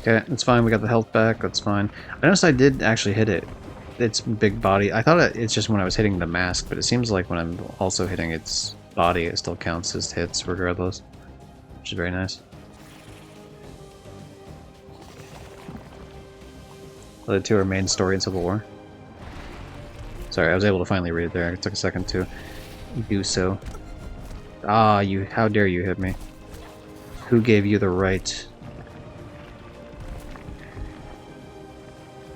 Okay, it's fine, we got the health back, that's fine. I noticed I did actually hit it. Its big body. I thought it's just when I was hitting the mask, but it seems like when I'm also hitting its body, it still counts as hits regardless. Which is very nice. The two are main story in Civil War. Sorry, I was able to finally read it there. It took a second to do so. Ah, you, how dare you hit me. Who gave you the right?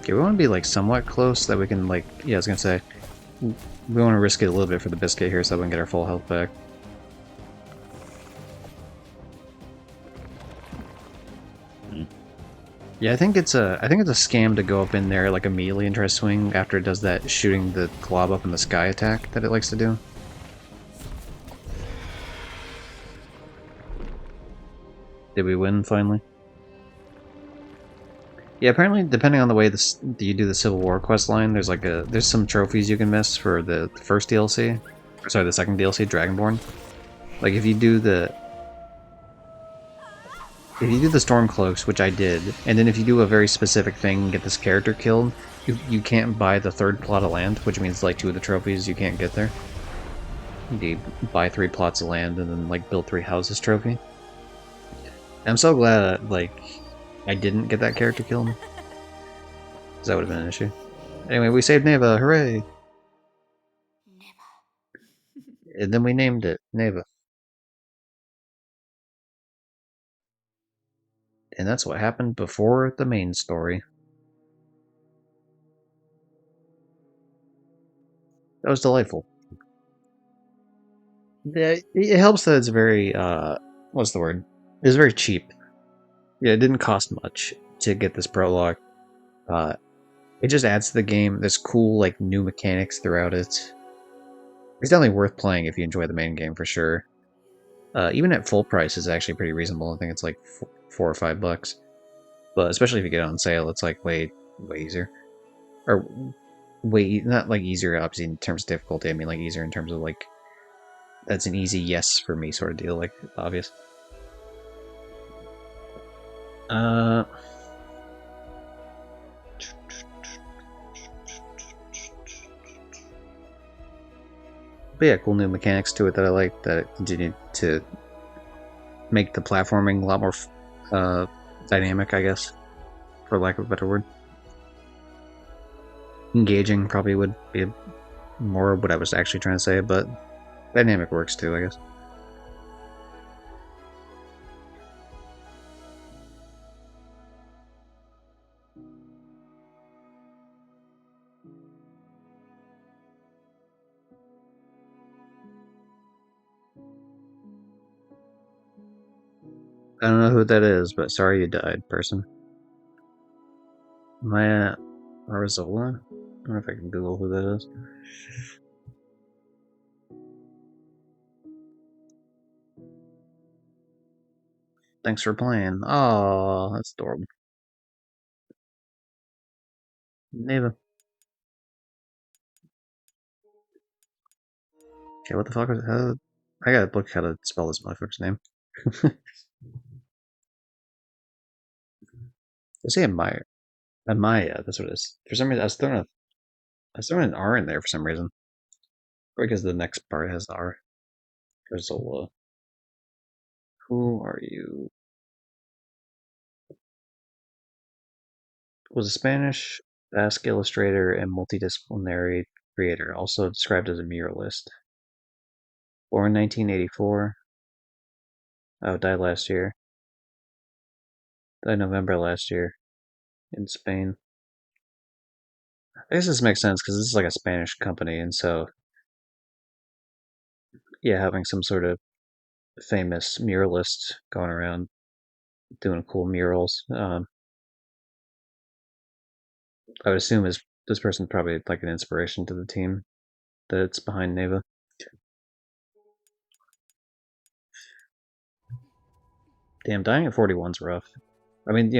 Okay, we want to be like somewhat close so that we can like, yeah, I was gonna say, we want to risk it a little bit for the biscuit here so that we can get our full health back. Yeah, I think it's a scam to go up in there like immediately and try to swing after it does that shooting the glob up in the sky attack that it likes to do. Did we win finally? Yeah, apparently depending on the way you do the Civil War quest line, there's some trophies you can miss for the first DLC. Or sorry, the second DLC, Dragonborn. Like if you do the Stormcloaks, which I did, and then if you do a very specific thing and get this character killed, you can't buy the third plot of land, which means like 2 of the trophies you can't get there. You buy 3 plots of land and then like build 3 houses trophy. And I'm so glad like I didn't get that character killed. Because that would have been an issue. Anyway, we saved Neva, hooray! Neva. And then we named it Neva. And that's what happened before the main story. That was delightful. It helps that it's very, what's the word? It was very cheap. Yeah, it didn't cost much to get this prologue. It just adds to the game. There's cool, like, new mechanics throughout it. It's definitely worth playing if you enjoy the main game, for sure. Even at full price, it's actually pretty reasonable. I think it's like $4 or $5. But especially if you get it on sale, it's like way easier. Or not like easier, obviously, in terms of difficulty. I mean, like, easier in terms of, like, that's an easy yes for me sort of deal, like, obvious. But But yeah, cool new mechanics to it that I like, that continue to make the platforming a lot more dynamic, I guess, for lack of a better word. Engaging probably would be more what I was actually trying to say, but dynamic works too, I guess. I don't know who that is, but sorry you died, person. Maya Arzola? I don't know if I can Google who that is. Thanks for playing. Oh, that's adorable. Neva. Okay, what the fuck is how? I gotta look how to spell this motherfucker's name. I say Amaya. Amaya, that's what it is. For some reason, I was throwing an R in there for some reason. Because the next part has R. Arzola. Who are you? Was a Spanish Basque illustrator and multidisciplinary creator, also described as a muralist. Born 1984. Oh, died last year. Died November last year in Spain. I guess this makes sense because this is like a Spanish company, and so yeah, having some sort of famous muralist going around doing cool murals. I would assume is this person probably like an inspiration to the team that's behind Neva. Damn, dying at 41's rough. I mean,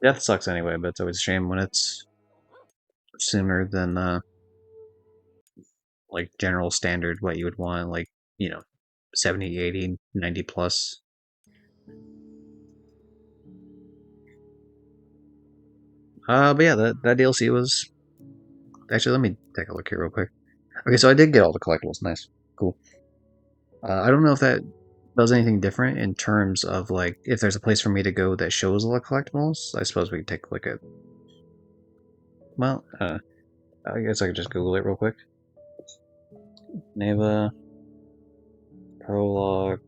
death sucks anyway, but it's always a shame when it's sooner than like general standard what you would want, like, you know, 70, 80, 90 plus. But yeah, that DLC was actually. Let me take a look here real quick. Okay, so I did get all the collectibles. Nice, cool. I don't know if that does anything different in terms of like if there's a place for me to go that shows all the collectibles. I suppose we could take a look at. Well, I guess I could just Google it real quick. Neva Prologue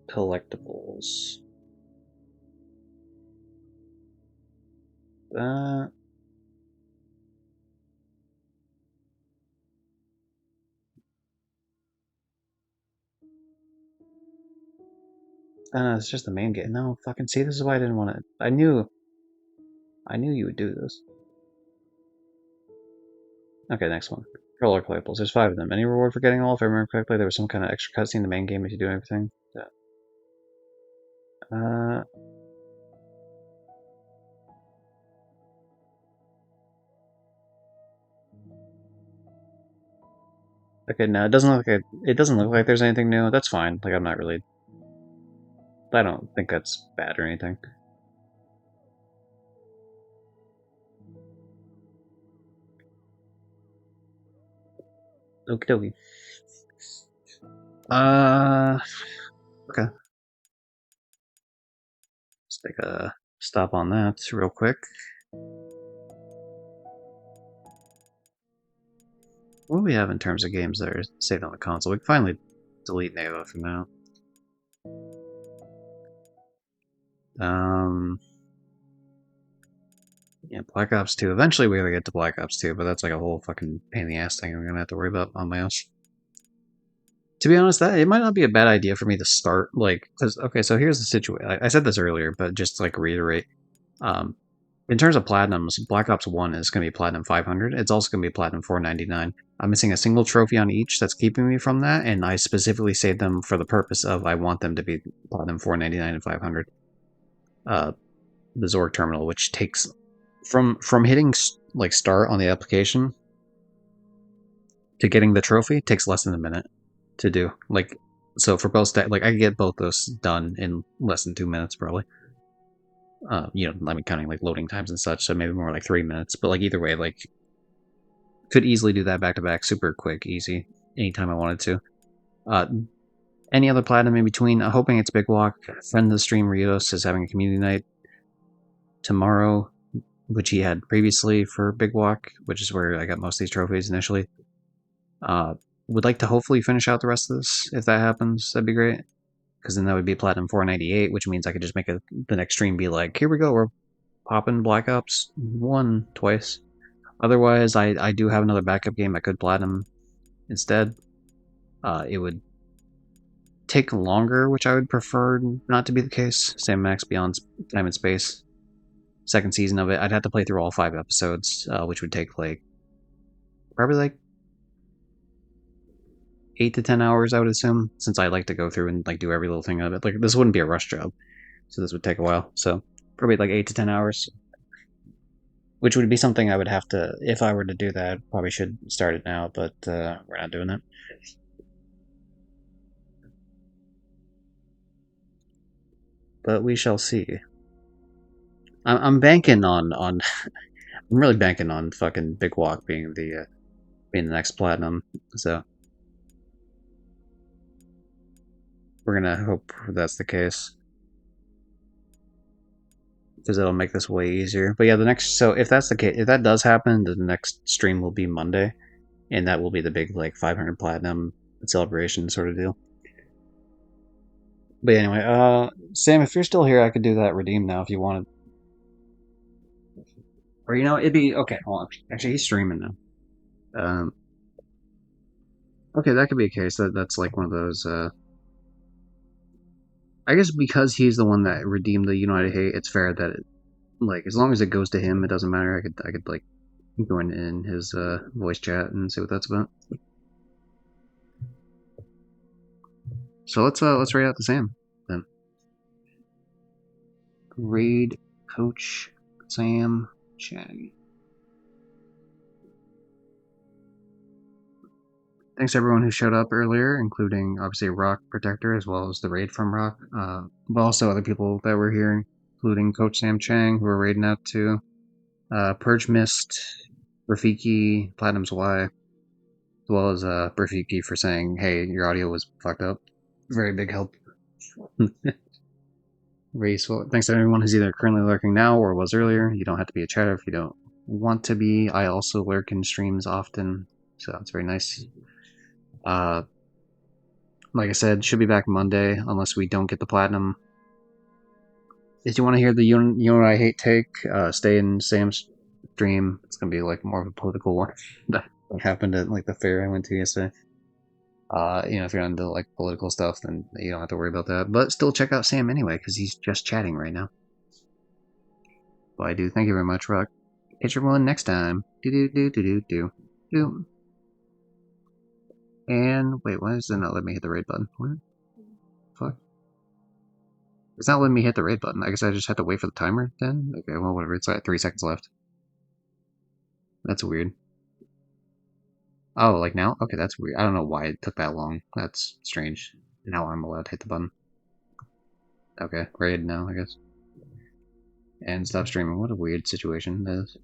collectibles. That it's just the main game. No, fucking see, this is why I didn't want to. I knew you would do this. Okay, next one. Prologue collectibles. There's 5 of them. Any reward for getting all? If I remember correctly, there was some kind of extra cutscene in the main game if you do everything. Yeah. Uh, okay, no, it doesn't look like there's anything new. That's fine. Like I'm not really. I don't think that's bad or anything. Okie dokie. Uh, okay. Let's take a stop on that real quick. What do we have in terms of games that are saved on the console? We can finally delete Neva for now. Um, yeah, Black Ops 2. Eventually we gotta get to Black Ops 2, but that's like a whole fucking pain in the ass thing I'm gonna have to worry about on my own. To be honest, that it might not be a bad idea for me to start like because okay, so here's the situation. I said this earlier, but just to like reiterate, um, in terms of platinums, Black Ops 1 is going to be platinum 500. It's also going to be platinum 499. I'm missing a single trophy on each that's keeping me from that, and I specifically saved them for the purpose of I want them to be platinum 499 and 500. Uh, the Zorg terminal, which takes from hitting like start on the application to getting the trophy takes less than a minute to do. Like, so for both like I could get both those done in less than 2 minutes probably. I mean, counting like loading times and such, so maybe more like 3 minutes. But like either way, like Could easily do that back to back, super quick, easy, anytime I wanted to. Uh, any other platinum in between? I'm hoping it's Big Walk. Friend of the stream, Rios, is having a community night tomorrow, which he had previously for Big Walk, which is where I got most of these trophies initially. Uh, would like to hopefully finish out the rest of this. If that happens, that'd be great. Because then that would be Platinum 498, which means I could just make the next stream be like, here we go, we're popping Black Ops 1 twice. Otherwise, I do have another backup game I could Platinum instead. It would take longer, which I would prefer not to be the case. Sam Max Beyond Time and Space. Second season of it, I'd have to play through all 5 episodes, which would take like probably like 8 to 10 hours, I would assume, since I like to go through and like do every little thing of it. Like this wouldn't be a rush job, so this would take a while. So probably like 8 to 10 hours, which would be something I would have to, if I were to do that, probably should start it now, but we're not doing that. But we shall see. I'm banking on I'm really banking on fucking Big Walk being the next platinum. So we're gonna hope that's the case, because it'll make this way easier. But yeah, the next, so if that's the case, if that does happen, the next stream will be Monday, and that will be the big like 500 platinum celebration sort of deal. But anyway, Sam, if you're still here, I could do that redeem now if you wanted. Or it'd be okay. Hold on. Actually, he's streaming now. Okay, that could be a case. That's like one of those. I guess because he's the one that redeemed the United Hate, it's fair that like as long as it goes to him, it doesn't matter. I could like go in his voice chat and see what that's about. So let's raid out the Sam then. Raid Coach Sam Chang. Thanks to everyone who showed up earlier, including obviously Rock Protector as well as the raid from Rock, but also other people that were here, including Coach Sam Chang, who we're raiding out to, Purge Mist, Rafiki, Platinum's Y, as well as Rafiki for saying, hey, your audio was fucked up. Very big help. Race. Well, thanks to everyone who's either currently lurking now or was earlier. You don't have to be a chatter if you don't want to be. I also lurk in streams often, so that's very nice. Like I said, should be back Monday unless we don't get the platinum. If you want to hear the you know I hate take, stay in Sam's stream. It's gonna be like more of a political one that happened at like the fair I went to yesterday. If you're into like political stuff, then you don't have to worry about that. But still, check out Sam anyway because he's just chatting right now. Well, I do. Thank you very much, Rock. Catch everyone next time. Do. And wait, why is it not letting me hit the raid button? What? Fuck. It's not letting me hit the raid button. I guess I just have to wait for the timer then? Okay, well, whatever. It's like 3 seconds left. That's weird. Oh, like now? Okay, that's weird. I don't know why it took that long. That's strange. Now I'm allowed to hit the button. Okay, raid now, I guess. And stop streaming. What a weird situation that is.